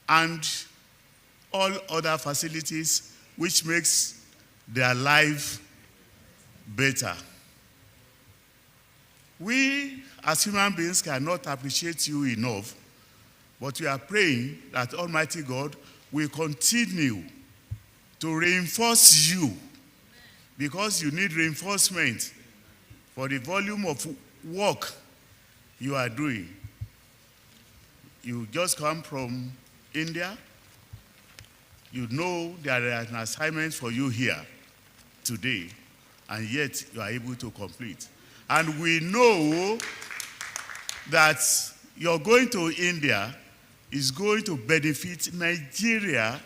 Speaker 12: and all other facilities which makes their life better. We as human beings cannot appreciate you enough, but we are praying that Almighty God will continue to reinforce you, because you need reinforcement for the volume of work you are doing. You just come from India. You know there is an assignment for you here today, and yet you are able to complete. And we know that your going to India is going to benefit Nigeria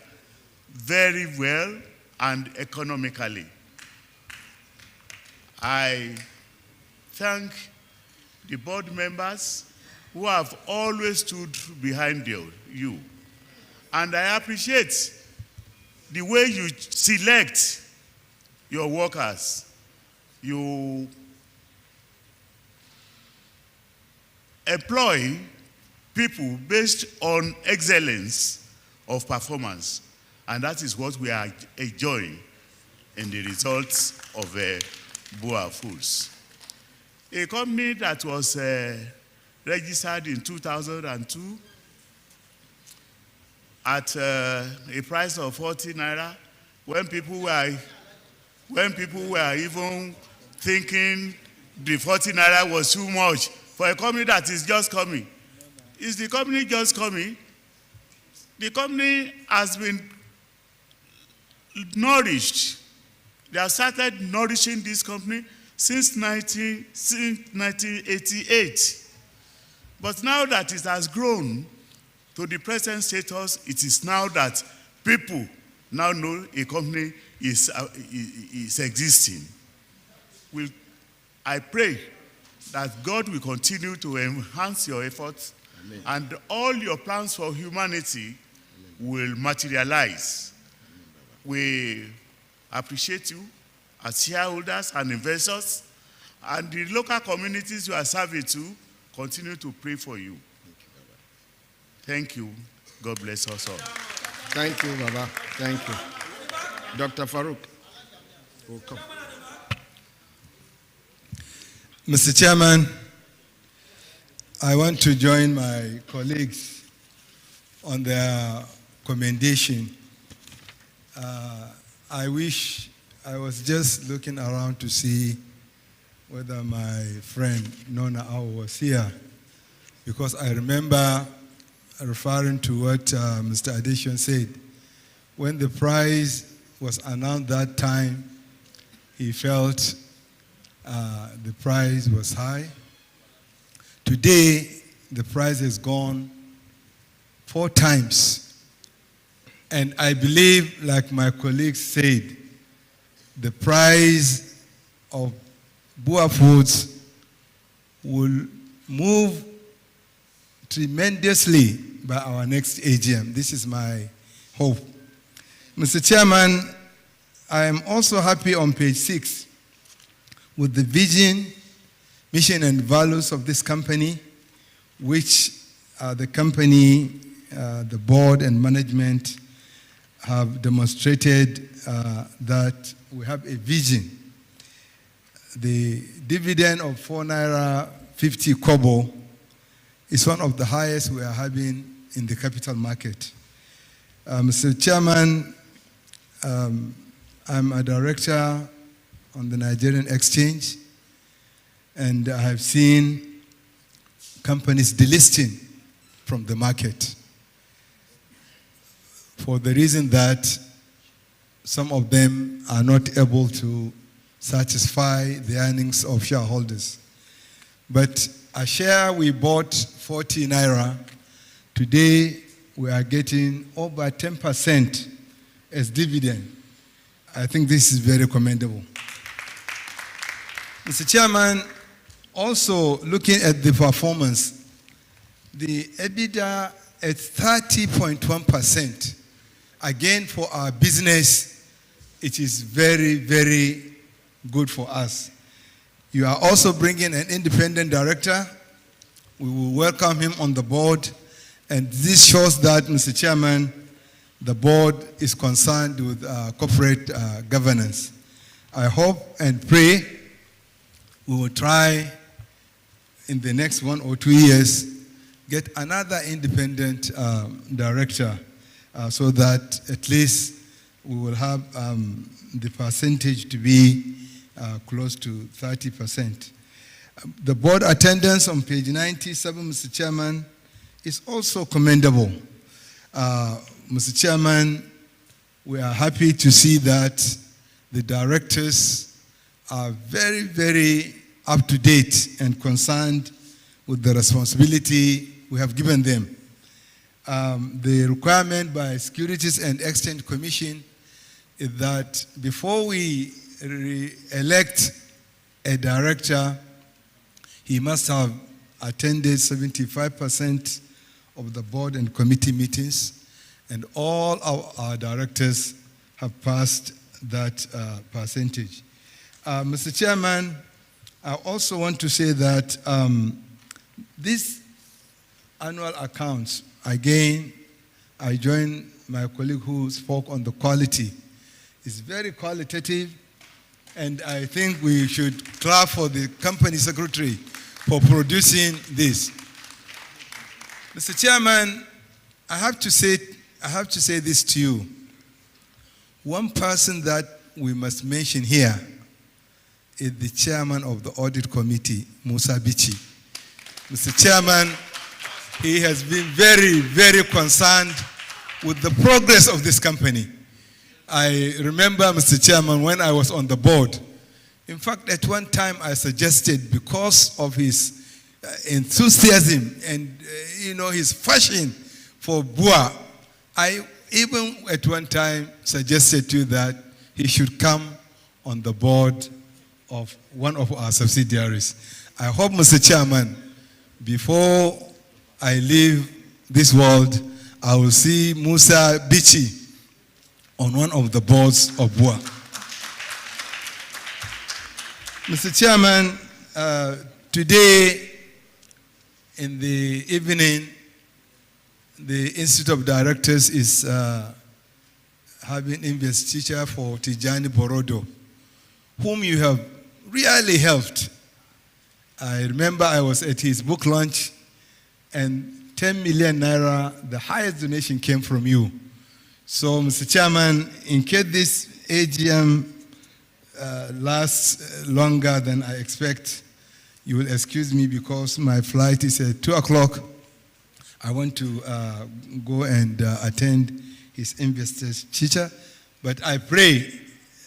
Speaker 12: very well and economically. I thank the board members who have always stood behind you. And I appreciate the way you select your workers. You employ people based on excellence of performance. And that is what we are enjoying in the results of BUA Foods. A company that was registered in 2002 at a price of 40 naira, when people were even thinking the 40 naira was too much for a company that is just coming. Is the company just coming? The company has been nourished. They have started nourishing this company since 1988. But now that it has grown to the present status, it is now that people now know a company is existing. I pray that God will continue to enhance your efforts. Amen. And all your plans for humanity will materialize. We appreciate you as shareholders and investors, and the local communities you are serving to continue to pray for you. Thank you. God bless us all.
Speaker 4: Thank you, Baba. Thank you. Dr. Farouk. Welcome.
Speaker 13: Mr. Chairman, I want to join my colleagues on their commendation. I wish I was just looking around to see whether my friend Nona Ao was here, because I remember referring to what Mr. Addition said. When the prize was announced that time, he felt the price was high. Today, the price has gone 4 times. And I believe, like my colleagues said, the price of BUA Foods will move tremendously by our next AGM. This is my hope. Mr. Chairman, I am also happy on page 6 with the vision, mission, and values of this company, which the company, the board, and management have demonstrated that we have a vision. The dividend of 4 naira 50 kobo is one of the highest we are having in the capital market. Mr. Chairman, I'm a director on the Nigerian Exchange, and I have seen companies delisting from the market for the reason that some of them are not able to satisfy the earnings of shareholders. But a share we bought 40 naira, today we are getting over 10% as dividend. I think this is very commendable. Mr. Chairman, also looking at the performance, the EBITDA at 30.1%. Again, for our business, it is very, very good for us. You are also bringing an independent director. We will welcome him on the board. And this shows that, Mr. Chairman, the board is concerned with corporate governance. I hope and pray we will try in the next 1 or 2 years get another independent director so that at least we will have the percentage to be close to 30%. The board attendance on page 97, Mr. Chairman, is also commendable. Mr. Chairman, we are happy to see that the directors are very, very up to date and concerned with the responsibility we have given them. The requirement by Securities and Exchange Commission is that before we elect a director, he must have attended 75% of the board and committee meetings, and all our directors have passed that percentage. Mr. Chairman, I also want to say that these annual accounts, again, I join my colleague who spoke on the quality. It's very qualitative, and I think we should clap for the company secretary for producing this. Mr. Chairman, I have to say this to you. One person that we must mention here is the chairman of the audit committee, Musa Bichi. Mr. Chairman, he has been very, very concerned with the progress of this company. I remember, Mr. Chairman, when I was on the board, In fact, at one time I suggested, because of his enthusiasm and his passion for BUA, I even at one time suggested to you that he should come on the board of one of our subsidiaries. I hope, Mr. Chairman, before I leave this world, I will see Musa Bichi on one of the boards of BUA. Mr. Chairman, today in the evening, the Institute of Directors is having investiture for Tijani Borodo, whom you have really helped. I remember I was at his book launch, and 10 million naira, the highest donation, came from you. So, Mr. Chairman, in case this AGM lasts longer than I expect, you will excuse me because my flight is at 2 o'clock. I want to go and attend his investiture. But I pray,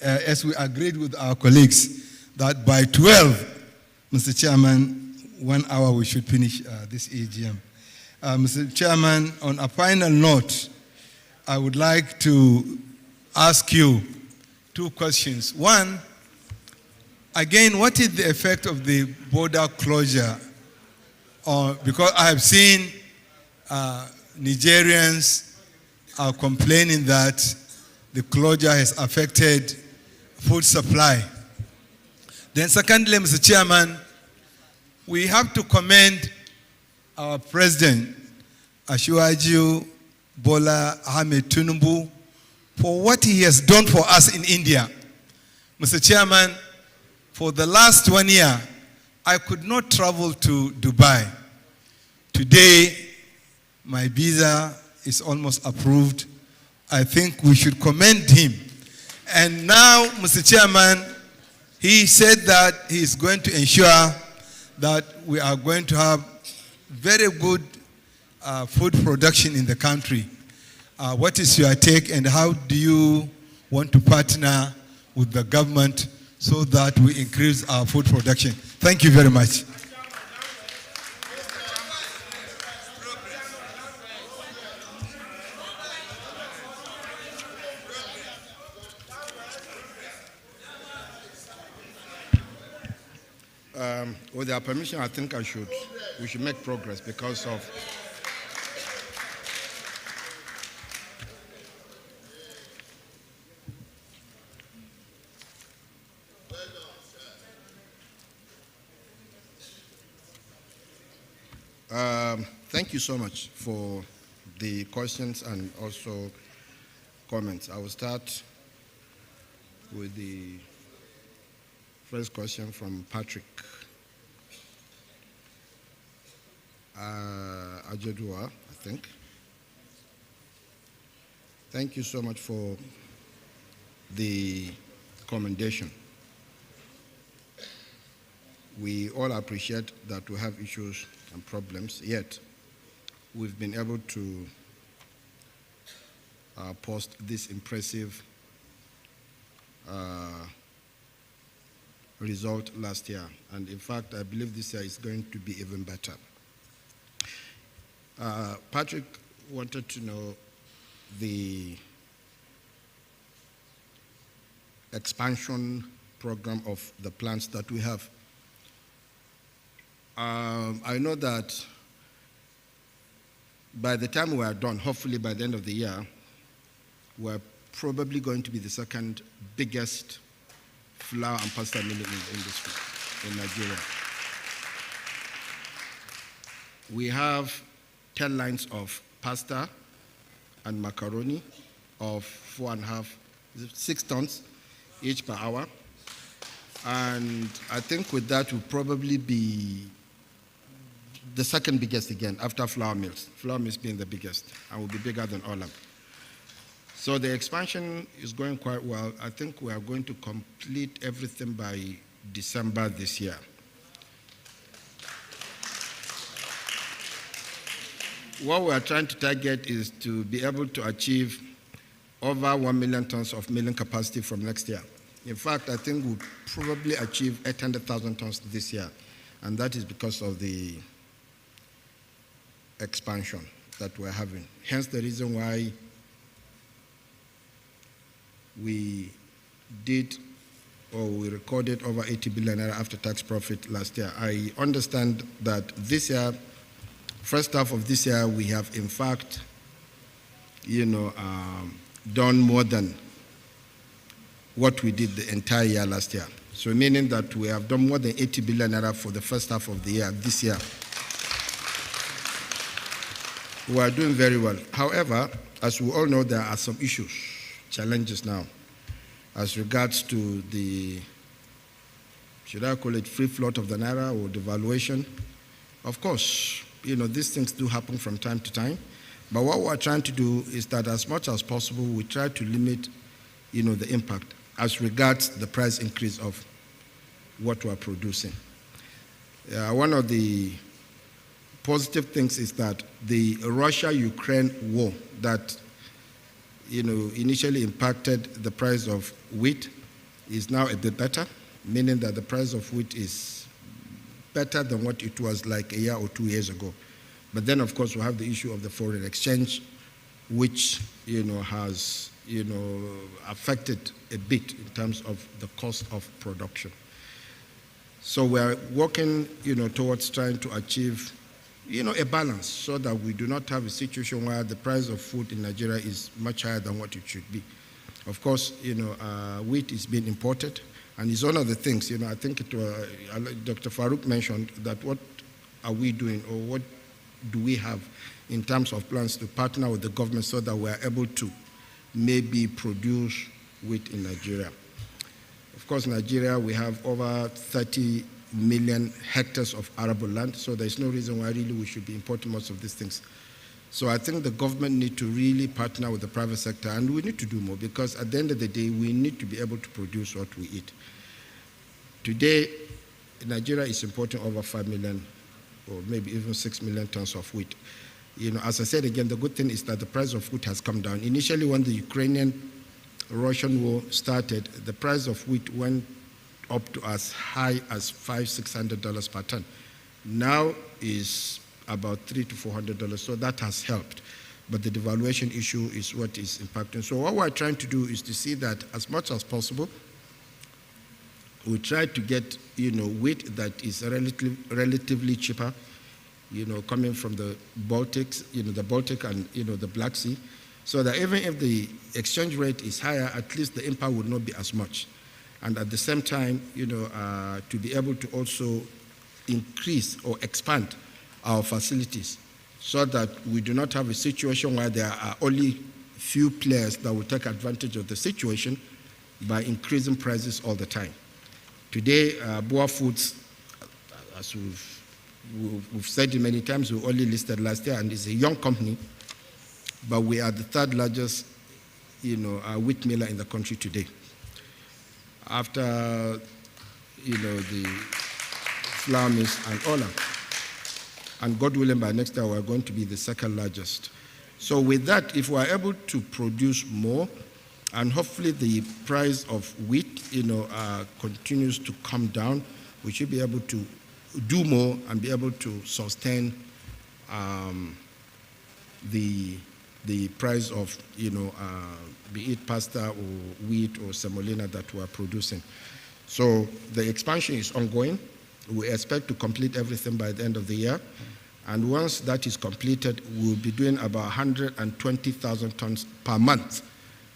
Speaker 13: as we agreed with our colleagues, that by 12, Mr. Chairman, 1 hour we should finish this AGM. Mr. Chairman, on a final note, I would like to ask you 2 questions. One, again, what is the effect of the border closure? Because I have seen Nigerians are complaining that the closure has affected food supply. Then secondly, Mr. Chairman, we have to commend our President, Asiwaju Bola Ahmed Tinubu, for what he has done for us in India. Mr. Chairman, for the last 1 year, I could not travel to Dubai. Today, my visa is almost approved. I think we should commend him. And now, Mr. Chairman, he said that he is going to ensure that we are going to have very good food production in the country. What is your take, and how do you want to partner with the government so that we increase our food production? Thank you very much.
Speaker 4: With your permission, I think we should make progress because of thank you so much for the questions and also comments. I will start with the first question from Patrick Ajodua, I think. Thank you so much for the commendation. We all appreciate that we have issues and problems, yet we've been able to post this impressive result last year. And in fact, I believe this year is going to be even better. Patrick wanted to know the expansion program of the plants that we have. I know that by the time we are done, hopefully by the end of the year, we're probably going to be the second biggest flour and pasta milling industry in Nigeria. We have 10 lines of pasta and macaroni of 6 tons each per hour. And I think with that, we'll probably be the second biggest again after flour mills. Flour mills being the biggest and will be bigger than Olam. So the expansion is going quite well. I think we are going to complete everything by December this year. What we are trying to target is to be able to achieve over 1 million tons of milling capacity from next year. In fact, I think we'll probably achieve 800,000 tons this year, and that is because of the expansion that we're having. Hence the reason why we recorded over 80 billion naira after tax profit last year. I understand that this year, first half of this year, we have in fact, done more than what we did the entire year last year. So meaning that we have done more than 80 billion naira for the first half of the year, this year. We are doing very well. However, as we all know, there are some issues, challenges now, as regards to the, should I call it free float of the naira or devaluation? Of course, these things do happen from time to time. But what we're trying to do is that as much as possible, we try to limit, the impact as regards the price increase of what we're producing. One of the positive things is that the Russia-Ukraine war that, initially impacted the price of wheat is now a bit better, meaning that the price of wheat is better than what it was like a year or 2 years ago. But then, of course, we have the issue of the foreign exchange, which, has, affected a bit in terms of the cost of production. So we're working, towards trying to achieve, a balance so that we do not have a situation where the price of food in Nigeria is much higher than what it should be. Of course, wheat is being imported, and it's one of the things, I think Dr. Farouk mentioned that what are we doing, or what do we have in terms of plans to partner with the government so that we're able to maybe produce wheat in Nigeria. Of course, Nigeria, we have over 30 million hectares of arable land, so there's no reason why really we should be importing most of these things. So I think the government need to really partner with the private sector, and we need to do more, because at the end of the day, we need to be able to produce what we eat. Today, Nigeria is importing over 5 million or maybe even 6 million tons of wheat. As I said again, the good thing is that the price of wheat has come down. Initially, when the Ukrainian-Russian war started, the price of wheat went up to as high as $500-600 per ton. Now is about $300 to $400, so that has helped. But the devaluation issue is what is impacting. So what we're trying to do is to see that as much as possible, we try to get, wheat that is relatively cheaper, coming from the Baltics, the Baltic and, the Black Sea, so that even if the exchange rate is higher, at least the impact would not be as much. And at the same time, to be able to also increase or expand our facilities so that we do not have a situation where there are only few players that will take advantage of the situation by increasing prices all the time. Today, BUA Foods, as we've said it many times, we only listed last year, and it's a young company, but we are the third largest, wheat miller in the country today. After, the flour mills and Ola. And God willing, by next year, we're going to be the second largest. So with that, if we're able to produce more, and hopefully the price of wheat, continues to come down, we should be able to do more and be able to sustain the price of, be it pasta or wheat or semolina that we are producing. So the expansion is ongoing. We expect to complete everything by the end of the year. And once that is completed, we'll be doing about 120,000 tons per month,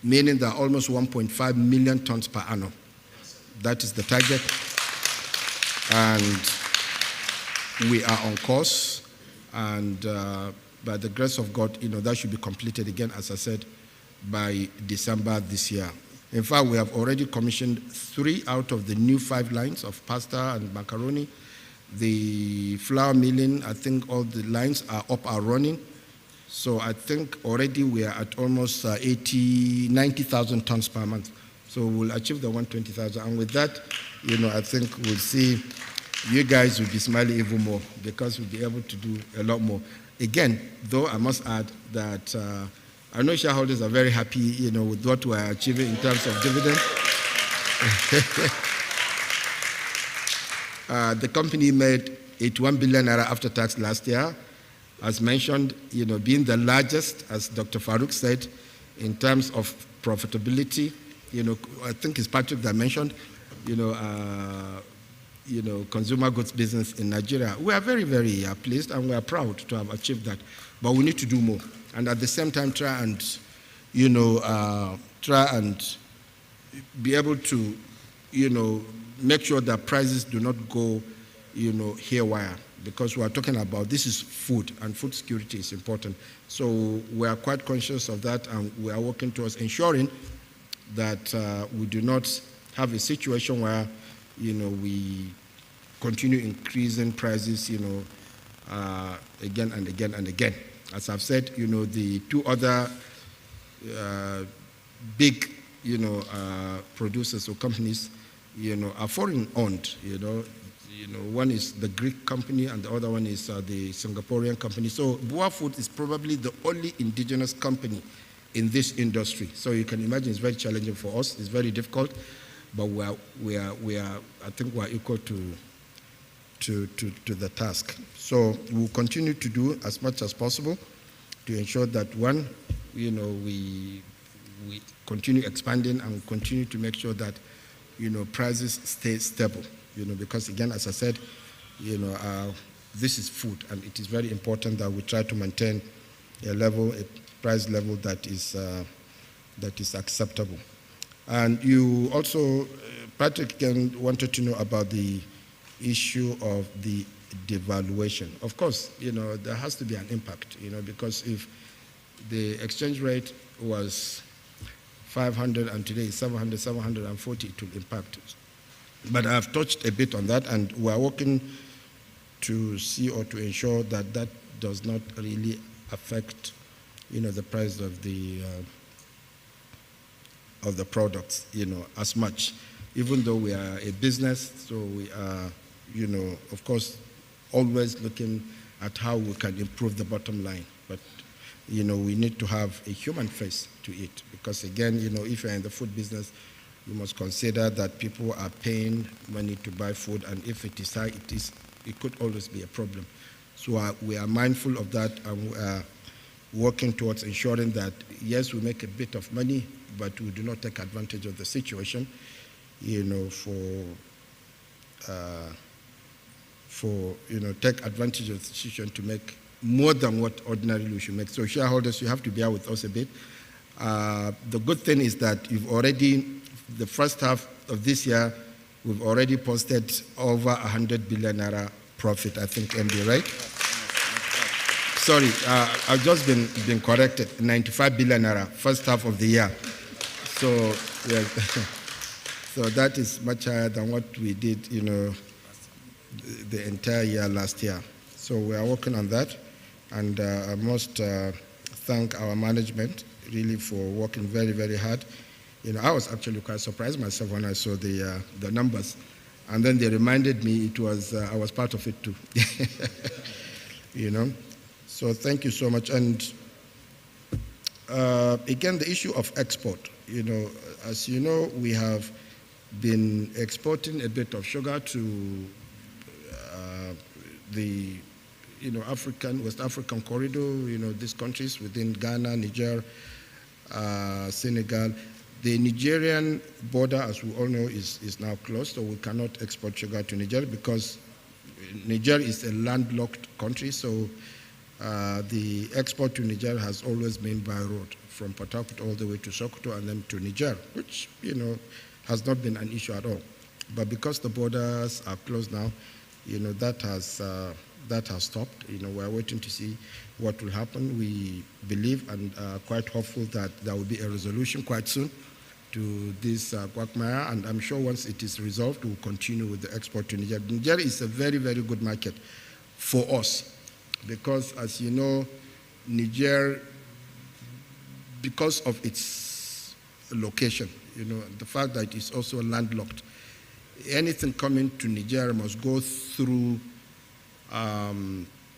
Speaker 4: meaning that almost 1.5 million tons per annum. That is the target. And we are on course. And by the grace of God, that should be completed again, as I said, by December this year. In fact, we have already commissioned 3 out of the new 5 lines of pasta and macaroni. The flour milling, I think all the lines are up and running. So I think already we are at almost 90,000 tons per month. So we'll achieve the 120,000. And with that, I think we'll see you guys will be smiling even more because we'll be able to do a lot more. Again, though, I must add that I know shareholders are very happy, with what we're achieving in terms of dividend. The company made 81 billion naira after tax last year. As mentioned, being the largest, as Dr. Farouk said, in terms of profitability, I think it's Patrick that mentioned, consumer goods business in Nigeria. We are very, very pleased and we are proud to have achieved that. But we need to do more. And at the same time, try and be able to, make sure that prices do not go, haywire. Because we are talking about, this is food, and food security is important. So we are quite conscious of that, and we are working towards ensuring that we do not have a situation where, we continue increasing prices, again and again and again. As I've said, the two other big, producers or companies, are foreign-owned, one is the Greek company and the other one is the Singaporean company. So BUA Foods is probably the only indigenous company in this industry. So you can imagine it's very challenging for us. It's very difficult, but we are I think we are equal to the task. So we'll continue to do as much as possible to ensure that one, we continue expanding and continue to make sure that prices stay stable. Because again, as I said, this is food, and it is very important that we try to maintain a price level that is acceptable. And you also, Patrick, again, wanted to know about the issue of the devaluation. Of course, there has to be an impact, because if the exchange rate was 500 and today is 700, 740, it will impact. But I've touched a bit on that, and we are working to see or to ensure that that does not really affect, the price of the products, as much. Even though we are a business, so we are, of course, always looking at how we can improve the bottom line. But, we need to have a human face to it, because again, if you're in the food business, you must consider that people are paying money to buy food, and if it is high, it could always be a problem. So we are mindful of that, and we are working towards ensuring that, yes, we make a bit of money, but we do not take advantage of the situation, take advantage of the situation to make more than what ordinarily we should make. So shareholders, you have to bear with us a bit. The good thing is that the first half of this year, we've already posted over 100 billion naira profit, I think, MD, right? Sorry, I've just been corrected. 95 billion naira, first half of the year. So, yeah, so that is much higher than what we did, the entire year last year. So we are working on that, and I must thank our management really for working very, very hard. I was actually quite surprised myself when I saw the numbers, and then they reminded me I was part of it too. So thank you so much. And again, the issue of export. As you know, we have been exporting a bit of sugar to the West African corridor. These countries within Ghana, Niger, Senegal. The Nigerian border, as we all know, is now closed, so we cannot export sugar to Niger because Niger is a landlocked country, so the export to Niger has always been by road, from Port Harcourt all the way to Sokoto and then to Niger, which, has not been an issue at all. But because the borders are closed now, that has stopped. We are waiting to see what will happen. We believe and are quite hopeful that there will be a resolution quite soon to this quagmire, and I'm sure once it is resolved, we'll continue with the export to Niger. Niger is a very, very good market for us because, as you know, Niger, because of its location, the fact that it's also landlocked, anything coming to Niger must go through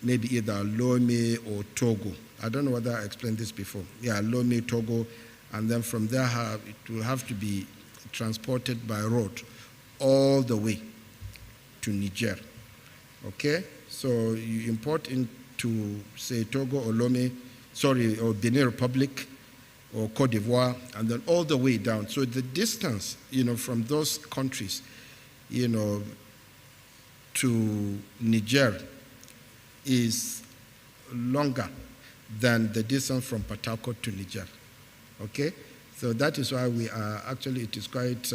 Speaker 4: maybe either Lomé or Togo. I don't know whether I explained this before. Yeah, Lomé, Togo, and then from there it will have to be transported by road all the way to Niger. Okay? So you import into, say, Togo or or Benin Republic or Cote d'Ivoire, and then all the way down. So the distance, from those countries, to Niger is longer than the distance from Port Harcourt to Niger. Okay? So that is why we are actually, it is quite,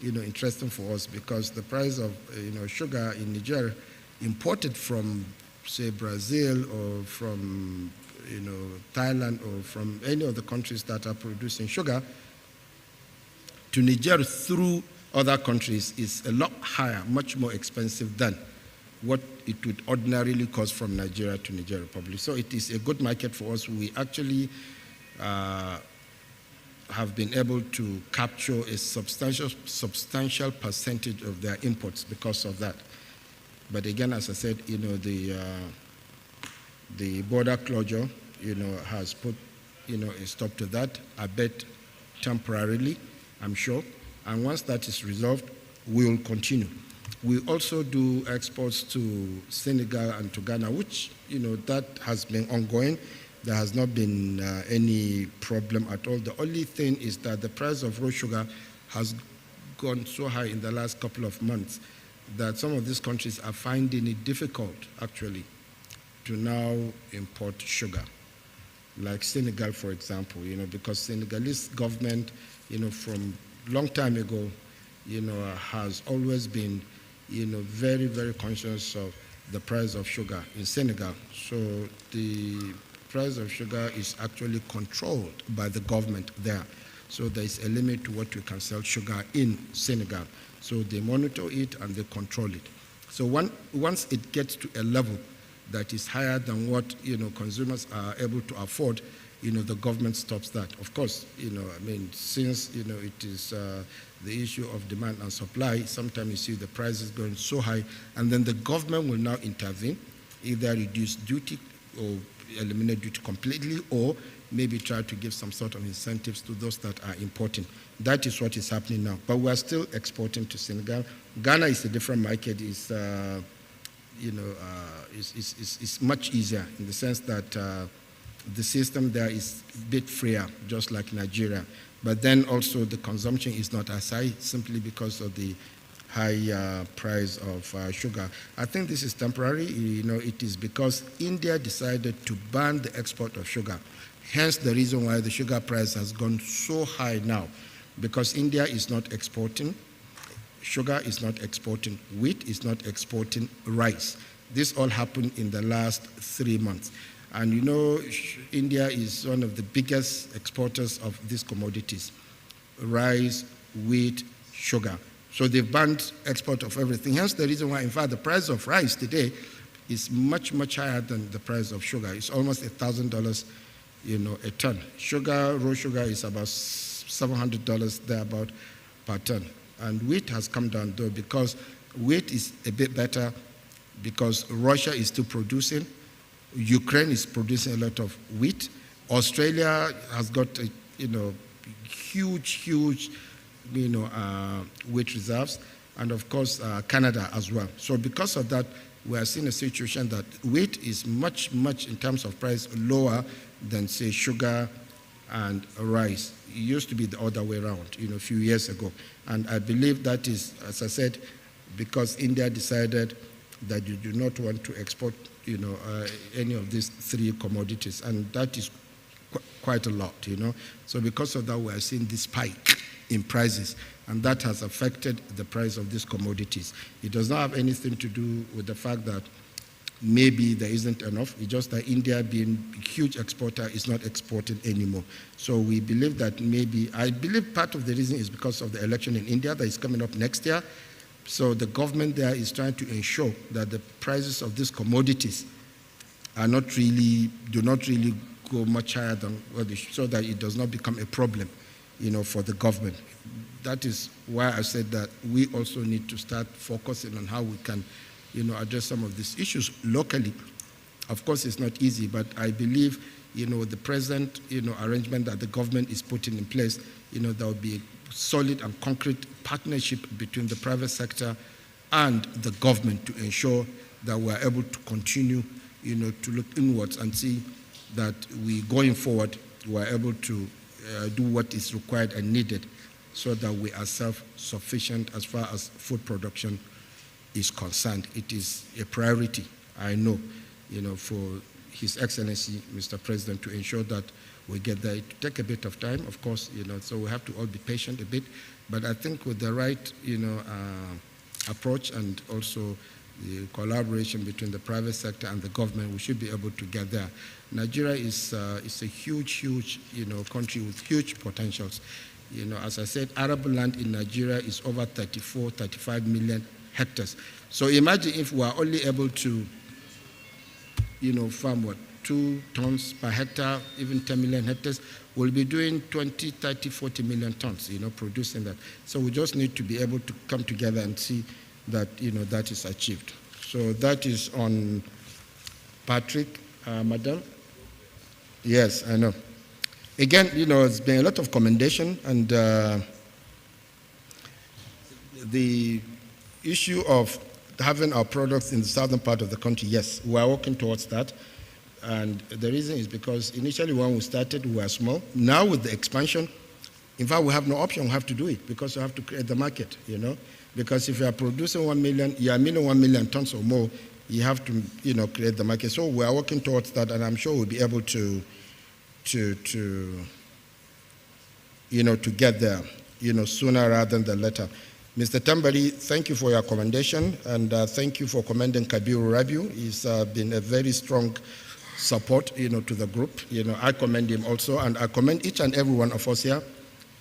Speaker 4: interesting for us, because the price of, sugar in Niger imported from, say, Brazil or from, Thailand or from any of the countries that are producing sugar to Niger through other countries is a lot higher, much more expensive than what it would ordinarily cost from Nigeria to Niger Republic. So it is a good market for us. We actually have been able to capture a substantial percentage of their imports because of that. But again, as I said, the border closure, has put, a stop to that, I bet temporarily, I'm sure. And once that is resolved, we will continue. We also do exports to Senegal and to Ghana, which, that has been ongoing. There has not been any problem at all. The only thing is that the price of raw sugar has gone so high in the last couple of months that some of these countries are finding it difficult, actually, to now import sugar. Like Senegal, for example, because Senegalese government, from long time ago, has always been, very, very conscious of the price of sugar in Senegal. So the price of sugar is actually controlled by the government there. So there is a limit to what we can sell sugar in Senegal. So they monitor it and they control it. So once it gets to a level that is higher than what consumers are able to afford, the government stops that. Of course, since it is the issue of demand and supply, sometimes you see the prices going so high, and then the government will now intervene, either reduce duty or eliminate duty completely, or maybe try to give some sort of incentives to those that are importing. That is what is happening now. But we are still exporting to Senegal. Ghana is a different market. It's much easier in the sense that the system there is a bit freer, just like Nigeria. But then also the consumption is not as high simply because of the high price of sugar. I think this is temporary. It is because India decided to ban the export of sugar. Hence the reason why the sugar price has gone so high now, because India is not exporting sugar, is not exporting wheat, is not exporting rice. This all happened in the last 3 months. And India is one of the biggest exporters of these commodities: rice, wheat, sugar. So they've banned export of everything. Hence the reason why, in fact, the price of rice today is much, much higher than the price of sugar. It's almost $1,000, a ton. Raw sugar is about $700 thereabout per ton. And wheat has come down though, because wheat is a bit better because Russia is still producing. Ukraine is producing a lot of wheat. Australia has got huge wheat reserves, and of course Canada as well. So because of that, we are seeing a situation that wheat is much in terms of price lower than, say, sugar and rice. It used to be the other way around, a few years ago. And I believe that is, as I said, because India decided that you do not want to export, any of these three commodities, and that is quite a lot, So because of that, we are seeing this spike in prices, and that has affected the price of these commodities. It does not have anything to do with the fact that maybe there isn't enough. It's just that India, being a huge exporter, is not exporting anymore. So we believe that I believe part of the reason is because of the election in India that is coming up next year. So the government there is trying to ensure that the prices of these commodities do not really go much higher than what they should, so that it does not become a problem, for the government. That is why I said that we also need to start focusing on how we can, address some of these issues locally. Of course, it's not easy, but I believe, the present, arrangement that the government is putting in place, there will be solid and concrete partnership between the private sector and the government to ensure that we are able to continue, to look inwards and see that we, going forward, we are able to do what is required and needed so that we are self-sufficient as far as food production is concerned. It is a priority, I know, for His Excellency, Mr. President, to ensure that we get there. It will take a bit of time, of course, so we have to all be patient a bit. But I think with the right, approach and also the collaboration between the private sector and the government, we should be able to get there. Nigeria is a huge, country with huge potentials. As I said, arable land in Nigeria is over 34, 35 million hectares. So imagine if we are only able to, farm 2 tons per hectare, even 10 million hectares, we'll be doing 20, 30, 40 million tons, producing that. So we just need to be able to come together and see that, that is achieved. So that is on Patrick, Madam. Yes, I know. Again, it's been a lot of commendation, and the issue of having our products in the southern part of the country, yes, we are working towards that. And the reason is because initially when we started, we were small. Now with the expansion, in fact, we have no option, we have to do it because we have to create the market, Because if you are producing 1 million, you are milling 1 million tons or more, you have to, create the market. So we are working towards that, and I'm sure we'll be able to get there, sooner rather than later. Mr. Tambari, thank you for your commendation, and thank you for commending Kabiru Rabiu. He's been a very strong support, to the group. I commend him also, and I commend each and every one of us here.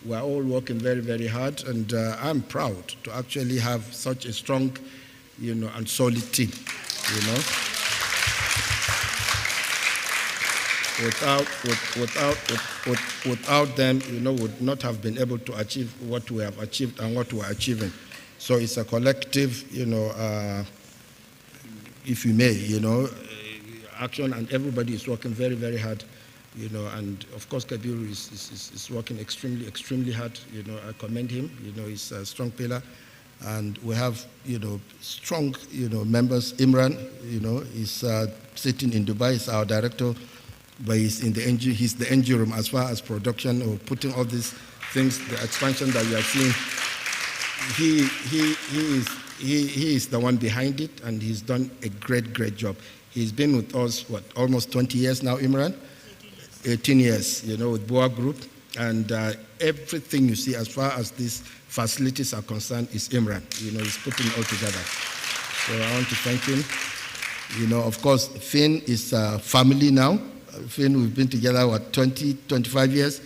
Speaker 4: We are all working very, very hard, and I'm proud to actually have such a strong, and solid team, Without them, would not have been able to achieve what we have achieved and what we are achieving. So it's a collective, if you may, action, and everybody is working very, very hard, and of course Kabiru is working extremely, extremely hard. I commend him. He's a strong pillar, and we have, strong, members. Imran, is sitting in Dubai. He's our director. But he's in the NG, he's the NG room as far as production or putting all these things, the expansion that you are seeing. He is the one behind it, and he's done a great, great job. He's been with us, almost 20 years now, Imran? 18 years, with BUA Group. And everything you see as far as these facilities are concerned is Imran. He's putting it all together. So I want to thank him. Of course, Finn is family now. Finn, we've been together, 20, 25 years,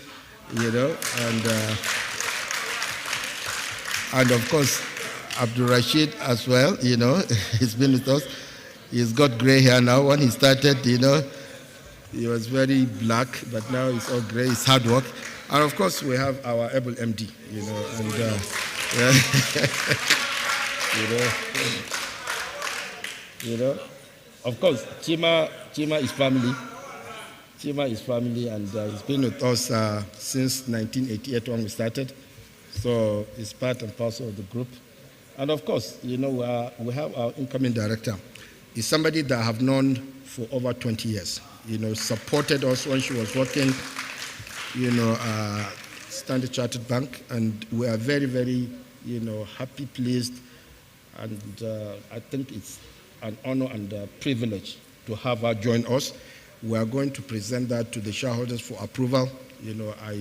Speaker 4: and of course, Abdul Rashid as well, he's been with us. He's got gray hair now. When he started, he was very black, but now he's all gray. It's hard work. And of course, we have our able MD, and of course, Chima is family. Chima is family, and he's been with us since 1988 when we started. So he's part and parcel of the group. And of course, we have our incoming director. He's somebody that I have known for over 20 years. Supported us when she was working, Standard Chartered Bank, and we are very, very, happy, pleased, and I think it's an honor and a privilege to have her join us. We are going to present that to the shareholders for approval. I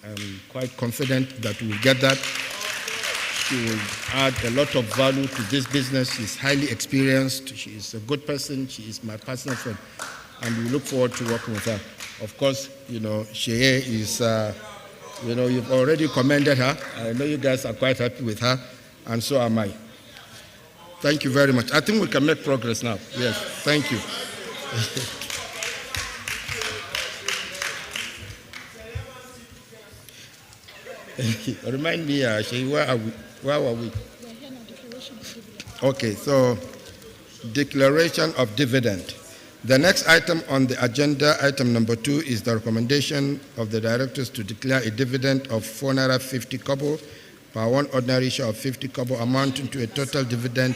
Speaker 4: am quite confident that we'll get that. She will add a lot of value to this business. She's highly experienced. She is a good person. She is my personal friend, and we look forward to working with her. Of course, Sheye is, you've already commended her. I know you guys are quite happy with her, and so am I. Thank you very much. I think we can make progress now. Yes, thank you. Remind me, Shey, where were we? Okay, so declaration of dividend. The next item on the agenda, item number 2, is the recommendation of the directors to declare a dividend of 450 kobo per one ordinary share of 50 kobo, amounting to a total dividend.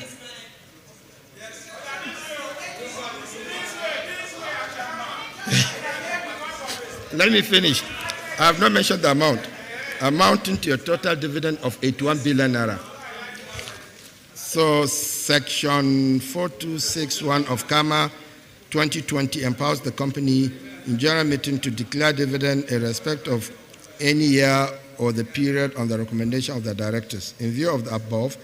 Speaker 4: Let me finish. I have not mentioned the amount. Amounting to a total dividend of 81 billion naira. So, Section 4261 of KAMA 2020 empowers the company in general meeting to declare dividend in respect of any year or the period on the recommendation of the directors. In view of the above,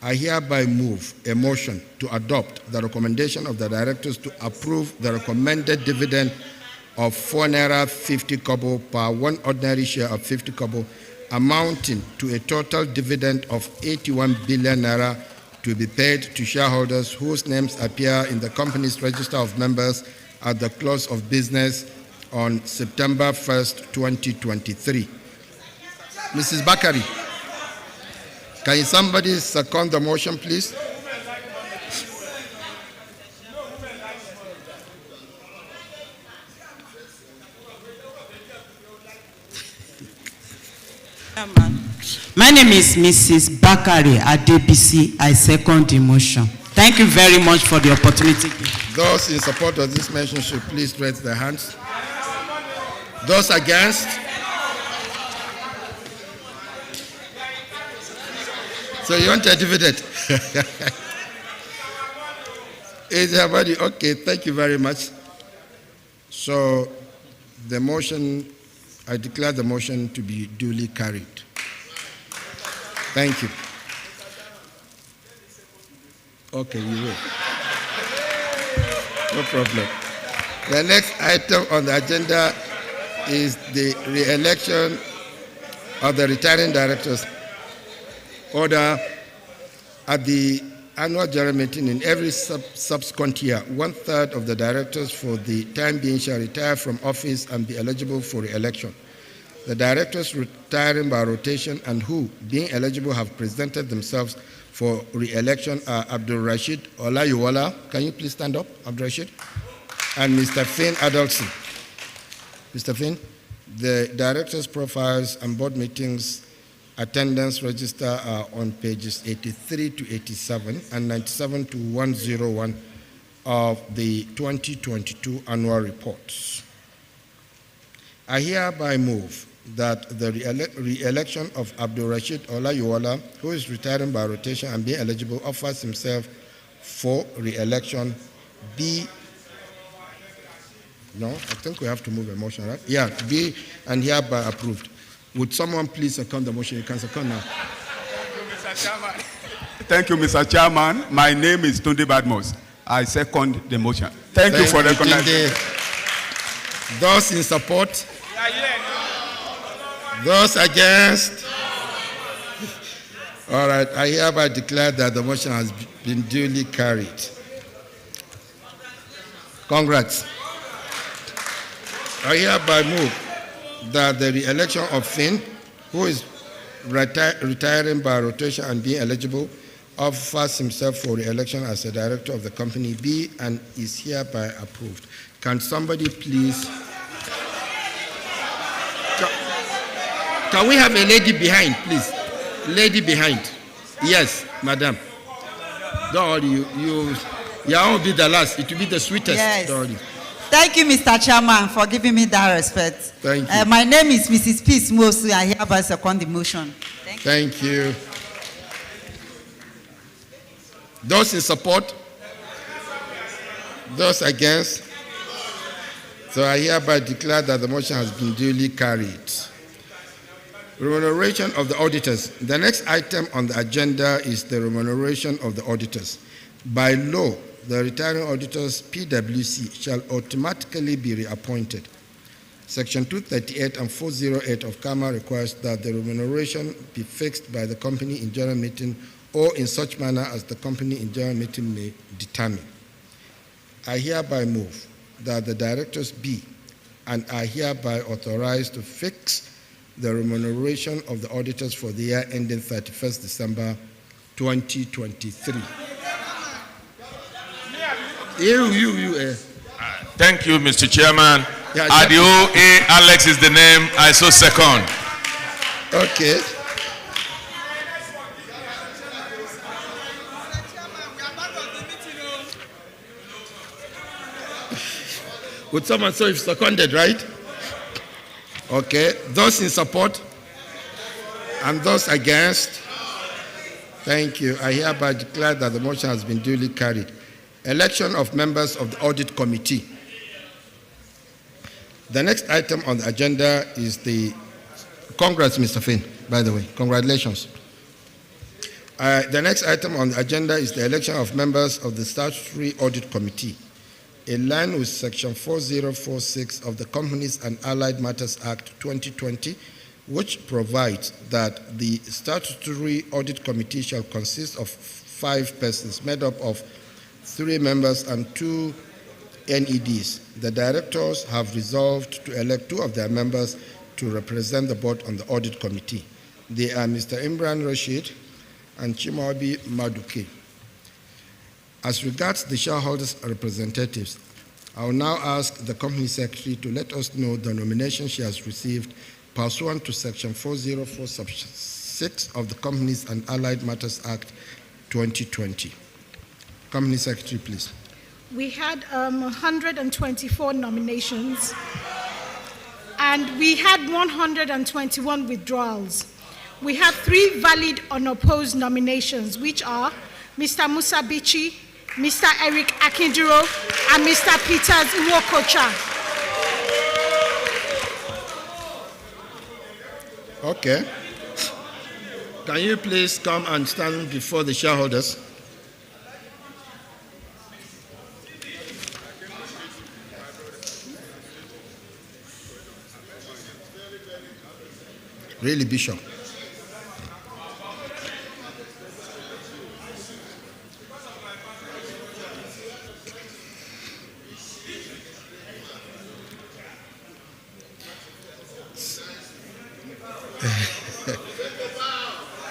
Speaker 4: I hereby move a motion to adopt the recommendation of the directors to approve the recommended dividend of 4.50 kobo per one ordinary share of 50 kobo, amounting to a total dividend of 81 billion naira to be paid to shareholders whose names appear in the company's register of members at the close of business on September 1st, 2023. Mrs. Bakari, can somebody second the motion, please?
Speaker 14: My name is Mrs. Bakari Adebisi. I second the motion. Thank you very much for the opportunity.
Speaker 4: Those in support of this motion should please raise their hands. Those against? So you want a dividend? Is everybody okay? Thank you very much. So the motion, I declare the motion to be duly carried. Thank you. Okay, you will. No problem. The next item on the agenda is the re-election of the retiring directors. Order at the annual general meeting in every subsequent year, 1/3 of the directors for the time being shall retire from office and be eligible for re-election. The directors retiring by rotation and who, being eligible, have presented themselves for re-election are Abdul Rashid Olayiwola. Can you please stand up, Abdul Rashid? And Mr. Finn Adolson. Mr. Finn, the directors' profiles and board meetings attendance register are on pages 83 to 87 and 97 to 101 of the 2022 annual reports. I hereby move that the re-election of Abdul Rashid Olayiwola, who is retiring by rotation and being eligible, offers himself for re-election, be, no, I think we have to move a motion, right? Yeah, be and hereby approved. Would someone please second the motion? You can second now.
Speaker 15: Thank you, Mr. Chairman. My name is Tunde Badmos. I second the motion. Thank you for recognizing.
Speaker 4: Those in support? Those against? All right, I hereby declare that the motion has been duly carried. Congrats. I hereby move that the re-election of Finn, who is retiring by rotation and being eligible, offers himself for re-election as a director of the company, be and is hereby approved. Can somebody please... Can we have a lady behind, please? Lady behind. Yes, madam. Don't worry, you won't be the last. It will be the sweetest.
Speaker 16: Yes.
Speaker 4: Don't worry.
Speaker 16: Thank you, Mr. Chairman, for giving me that respect.
Speaker 4: Thank you.
Speaker 16: My name is Mrs. Peace Mosu. I hereby second the motion.
Speaker 4: Thank you. Those in support? Those against? So I hereby declare that the motion has been duly carried. Remuneration of the auditors. The next item on the agenda is the remuneration of the auditors. By law, the retiring auditors, PwC, shall automatically be reappointed. Section 238 and 408 of KAMA requires that the remuneration be fixed by the company in general meeting or in such manner as the company in general meeting may determine. I hereby move that the directors be and are hereby authorized to fix the remuneration of the auditors for the year ending 31st December 2023.
Speaker 17: Thank you, Mr. Chairman.
Speaker 4: Yeah,
Speaker 17: Adio A. Alex is the name. I so second.
Speaker 4: Okay. Would someone say if seconded, right? Okay. Those in support? And those against? Thank you. I hereby declare that the motion has been duly carried. Election of members of the Audit Committee. The next item on the agenda is the... Congrats, Mr. Finn, by the way. Congratulations. The next item on the agenda is the election of members of the Statutory Audit Committee. In line with Section 4046 of the Companies and Allied Matters Act 2020, which provides that the Statutory Audit Committee shall consist of 5 persons made up of 3 members and 2 NEDs. The directors have resolved to elect 2 of their members to represent the board on the Audit Committee. They are Mr. Imran Rashid and Chimaobi Maduke. As regards the shareholders' representatives, I will now ask the Company Secretary to let us know the nomination she has received pursuant to Section 404, Section 6 of the Companies and Allied Matters Act 2020. Company Secretary, please.
Speaker 6: We had 124 nominations, and we had 121 withdrawals. We have 3 valid unopposed nominations, which are Mr. Musa Bichi, Mr. Eric Akinduro, and Mr. Peters Iwokocha.
Speaker 4: Okay. Can you please come and stand before the shareholders? Really, Bishop?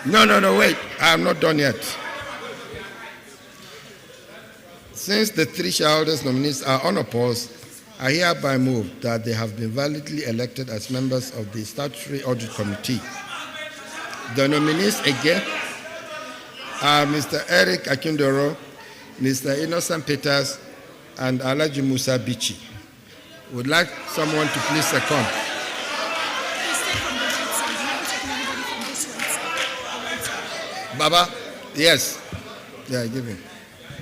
Speaker 4: No, wait. I'm not done yet. Since the 3 shareholders' nominees are unopposed, I hereby move that they have been validly elected as members of the Statutory Audit Committee. The nominees again are Mr. Eric Akindoro, Mr. Innocent Peters, and Alhaji Musa Bichi. Would like someone to please second. Baba, yes. Yeah, give him.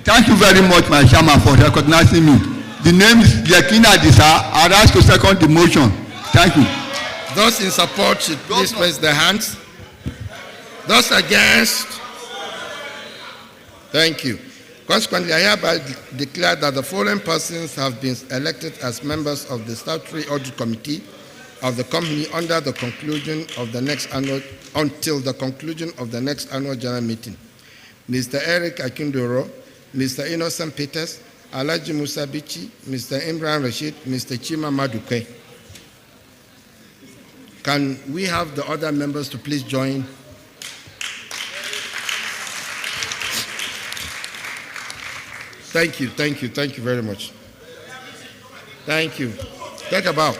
Speaker 15: Thank you very much, my chairman, for recognizing me. The name is Yakina Disa. I ask to second the motion. Thank you.
Speaker 4: Those in support should please raise their hands. Those against? Thank you. Consequently, I hereby declare that the following persons have been elected as members of the Statutory Audit Committee of the company until the conclusion of the next annual general meeting. Mr. Eric Akindoro, Mr. Innocent Peters, Alhaji Musa Bichi, Mr. Imran Rashid, Mr. Chima Maduke. Can we have the other members to please join? Thank you very much. Thank you. Take a bow.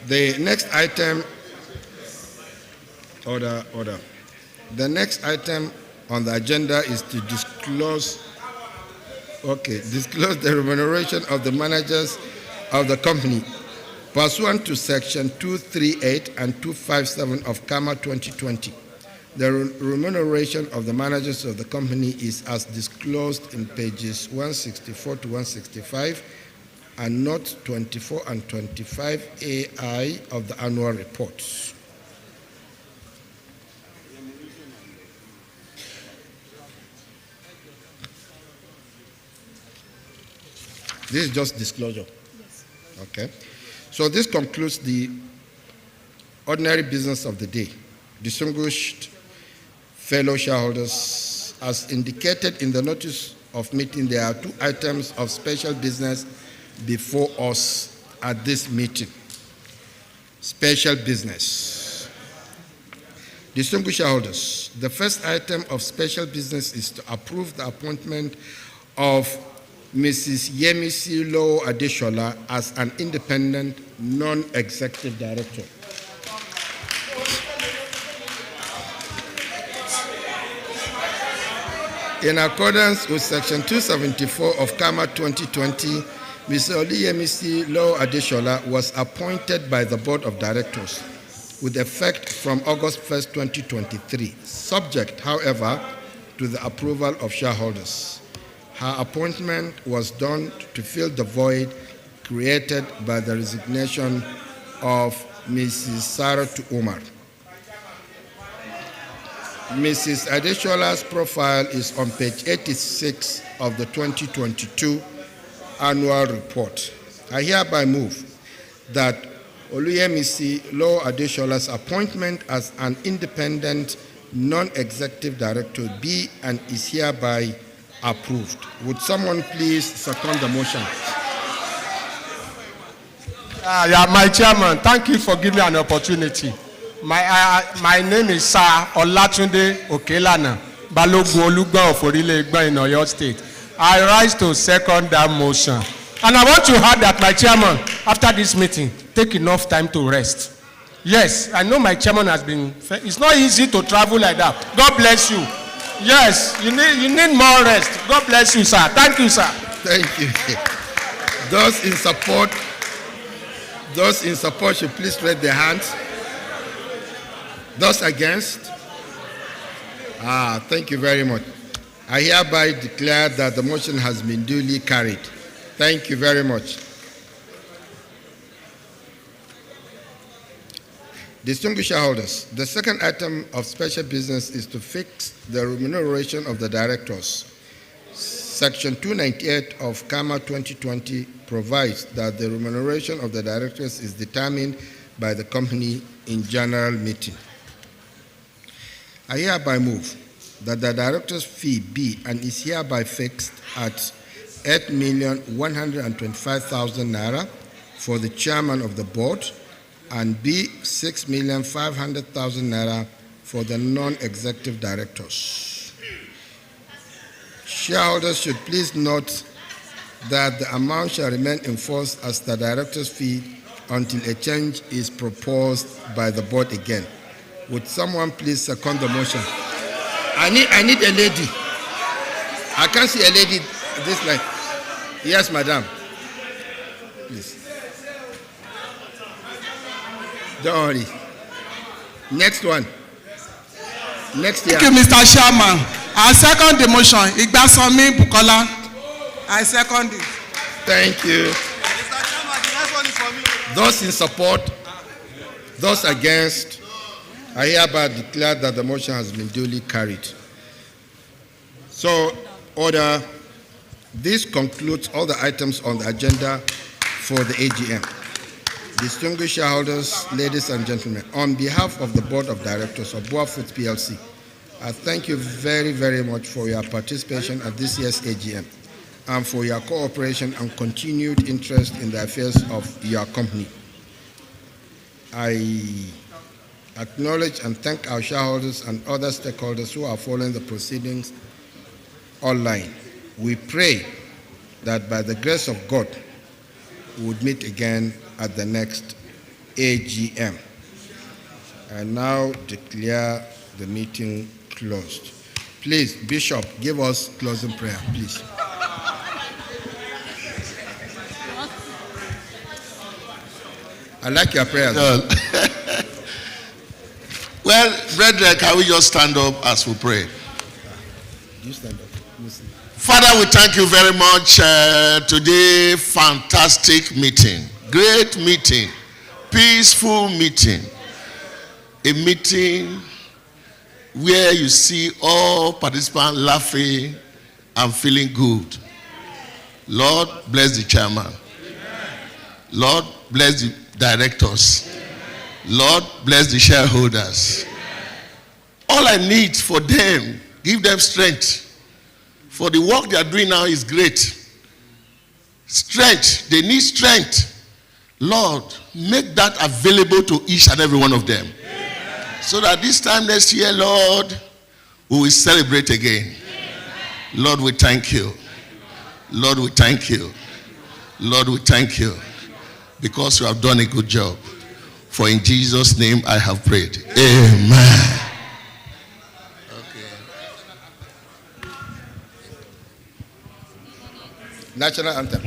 Speaker 4: The next item, order. The next item on the agenda is to disclose the remuneration of the managers of the company pursuant to Section 238 and 257 of CAMA 2020. The remuneration of the managers of the company is as disclosed in pages 164 to 165 and note 24 and 25 AI of the annual reports. This is just disclosure.
Speaker 6: Yes.
Speaker 4: Okay. So this concludes the ordinary business of the day. Distinguished fellow shareholders, as indicated in the notice of meeting, there are 2 items of special business before us at this meeting. Special business. Distinguished shareholders, the first item of special business is to approve the appointment of Mrs. Yemisi Lo Adeshola as an independent, non-executive director. In accordance with Section 274 of CAMA 2020, Ms. Yemisi Lo Adeshola was appointed by the Board of Directors with effect from August 1st, 2023, subject, however, to the approval of shareholders. Her appointment was done to fill the void created by the resignation of Mrs. Saratu Umar. Mrs. Adeshola's profile is on page 86 of the 2022 annual report. I hereby move that Oluyemisi Lo Adeshola's appointment as an independent, non-executive director be and is hereby approved. Would someone please second the motion?
Speaker 18: My chairman, thank you for giving me an opportunity. My name is Sir Olatunde Okelana, Balogun Olugban of Orile-Egban in Oyo State. I rise to second that motion. And I want to add that my chairman, after this meeting, take enough time to rest. Yes, I know my chairman has been, it's not easy to travel like that. God bless you. Yes, you need more rest. God bless you, sir. Thank you, sir.
Speaker 4: Thank you. Those in support should please raise their hands. Those against? Thank you very much. I hereby declare that the motion has been duly carried. Thank you very much. Distinguished shareholders, the second item of special business is to fix the remuneration of the directors. Section 298 of CAMA 2020 provides that the remuneration of the directors is determined by the company in general meeting. I hereby move that the director's fee be and is hereby fixed at 8,125,000 naira for the chairman of the board and be 6,500,000 naira for the non-executive directors. Shareholders should please note that the amount shall remain in force as the director's fee until a change is proposed by the board again. Would someone please second the motion? I need a lady. I can't see a lady this line. Yes, madam. Please. Don't worry. Next one. Next year.
Speaker 19: Thank you, Mr. Chairman. I second the motion. Igbasomi Bukola. I second it.
Speaker 4: Thank you.
Speaker 19: Mr. Chairman, the next one is for me.
Speaker 4: Those in support, those against, I hereby declare that the motion has been duly carried. So, order. This concludes all the items on the agenda for the AGM. Distinguished shareholders, ladies and gentlemen, on behalf of the Board of Directors of BUA Foods Plc, I thank you very, very much for your participation at this year's AGM and for your cooperation and continued interest in the affairs of your company. I acknowledge and thank our shareholders and other stakeholders who are following the proceedings online. We pray that by the grace of God, we would meet again at the next AGM. I now declare the meeting closed. Please, Bishop, give us closing prayer, please. I like your prayers.
Speaker 3: Well, brethren, can we just stand up as we pray?
Speaker 4: You stand up.
Speaker 3: Father, we thank you very much. Today, fantastic meeting, great meeting, peaceful meeting, a meeting where you see all participants laughing and feeling good. Lord, bless the chairman. Lord, bless the directors. Lord, bless the shareholders. All I need for them, give them strength. For the work they are doing now is great. Strength, they need strength. Lord, make that available to each and every one of them. So that this time next year, Lord, we will celebrate again. Lord, we thank you. Lord, we thank you. Lord, we thank you. Because you have done a good job. For in Jesus' name I have prayed. Amen.
Speaker 4: National anthem.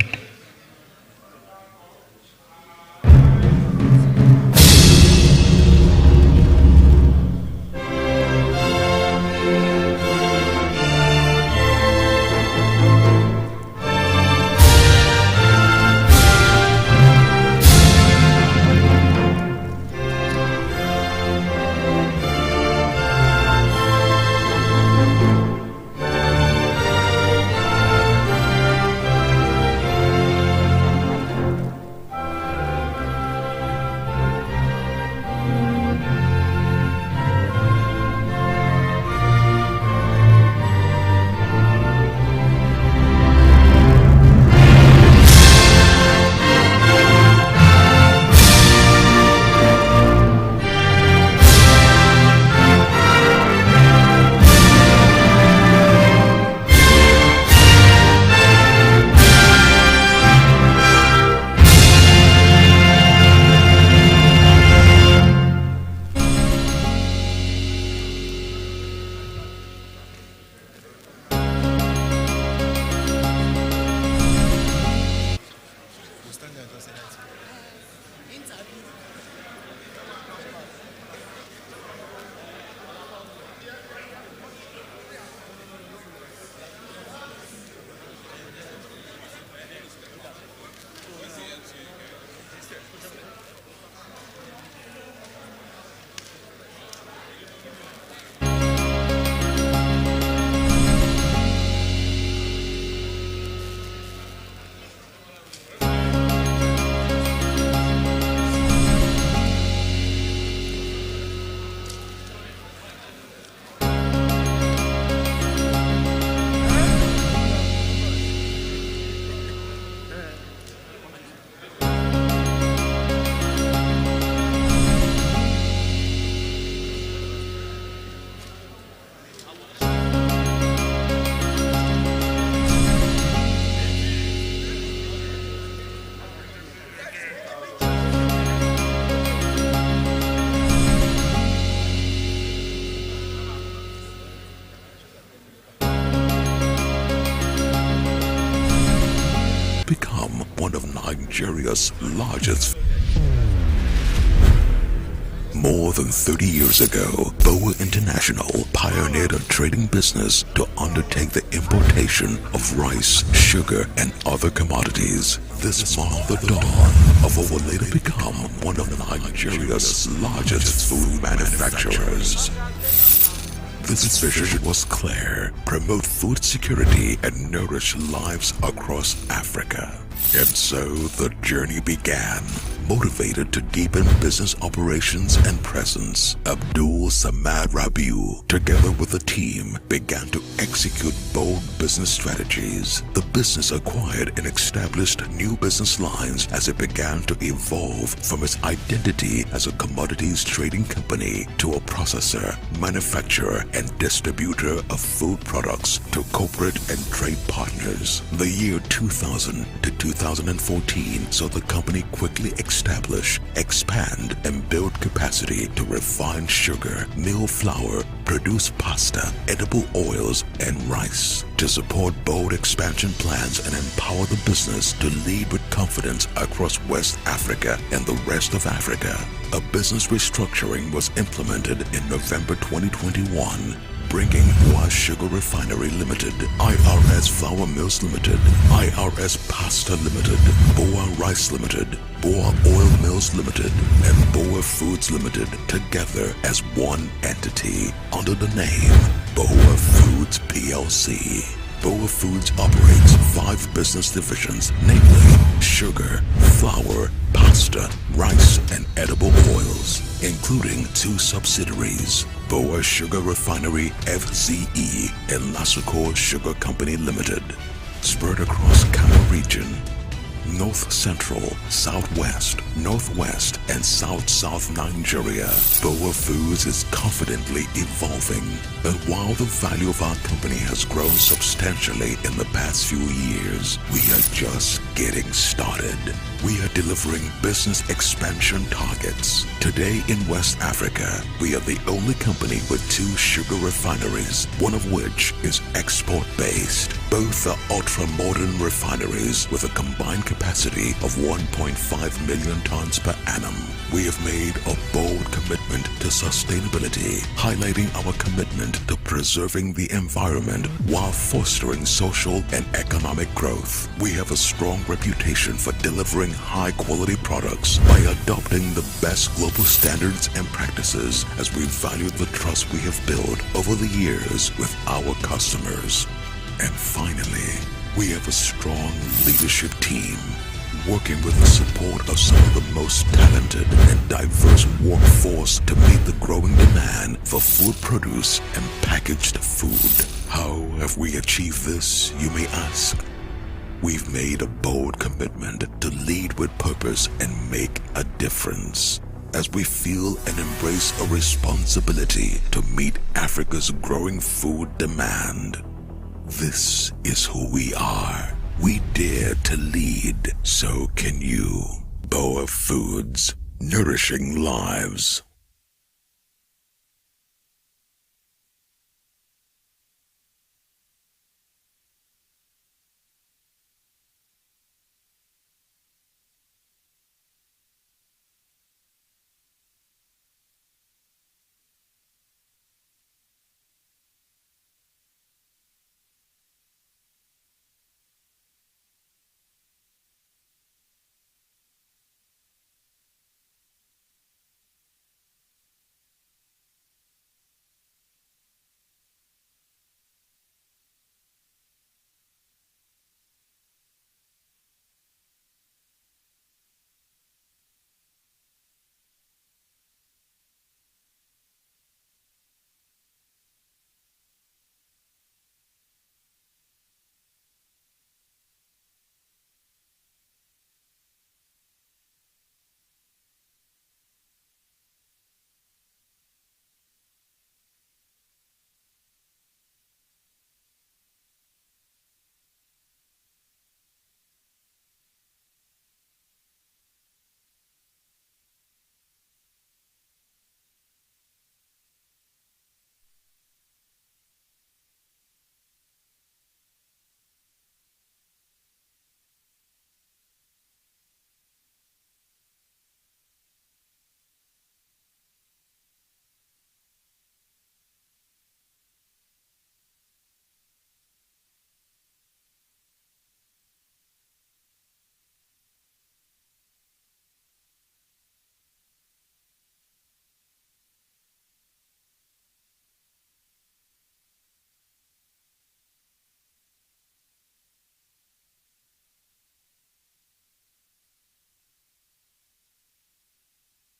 Speaker 1: Become one of Nigeria's largest. More than 30 years ago, BUA International pioneered a trading business to undertake the importation of rice, sugar, and other commodities. This marked the dawn of what will later become one of Nigeria's largest food manufacturers. This vision was clear: promote food security and nourish lives across Africa. And so the journey began. Motivated to deepen business operations and presence, Abdul Samad Rabiu, together with the team, began to execute bold business strategies. The business acquired and established new business lines as it began to evolve from its identity as a commodities trading company to a processor, manufacturer, and distributor of food products to corporate and trade partners. The year 2000 to 2014 saw the company quickly establish, expand, and build capacity to refine sugar, mill flour, produce pasta, edible oils, and rice. To support bold expansion plans and empower the business to lead with confidence across West Africa and the rest of Africa, a business restructuring was implemented in November 2021. Bringing BUA Sugar Refinery Limited, IRS Flour Mills Limited, IRS Pasta Limited, BUA Rice Limited, BUA Oil Mills Limited, and BUA Foods Limited together as one entity under the name BUA Foods Plc. BUA Foods operates 5 business divisions, namely sugar, flour, pasta, rice, and edible oils, including 2 subsidiaries, BUA Sugar Refinery FZE and Lasuko Sugar Company Limited. Spread across Kano region, North Central, Southwest, Northwest, and South Nigeria, BUA Foods is confidently evolving. And while the value of our company has grown substantially in the past few years, we are just getting started. We are delivering business expansion targets. Today in West Africa, we are the only company with 2 sugar refineries, one of which is export-based. Both are ultra-modern refineries with a combined capacity of 1.5 million tons per annum. We have made a bold commitment to sustainability, highlighting our commitment to preserving the environment while fostering social and economic growth. We have a strong reputation for delivering high-quality products by adopting the best global standards and practices, as we value the trust we have built over the years with our customers. And finally, we have a strong leadership team, working with the support of some of the most talented and diverse workforce to meet the growing demand for food produce and packaged food. How have we achieved this, you may ask? We've made a bold commitment to lead with purpose and make a difference, as we feel and embrace a responsibility to meet Africa's growing food demand. This is who we are. We dare to lead, so can you. BUA Foods, nourishing lives.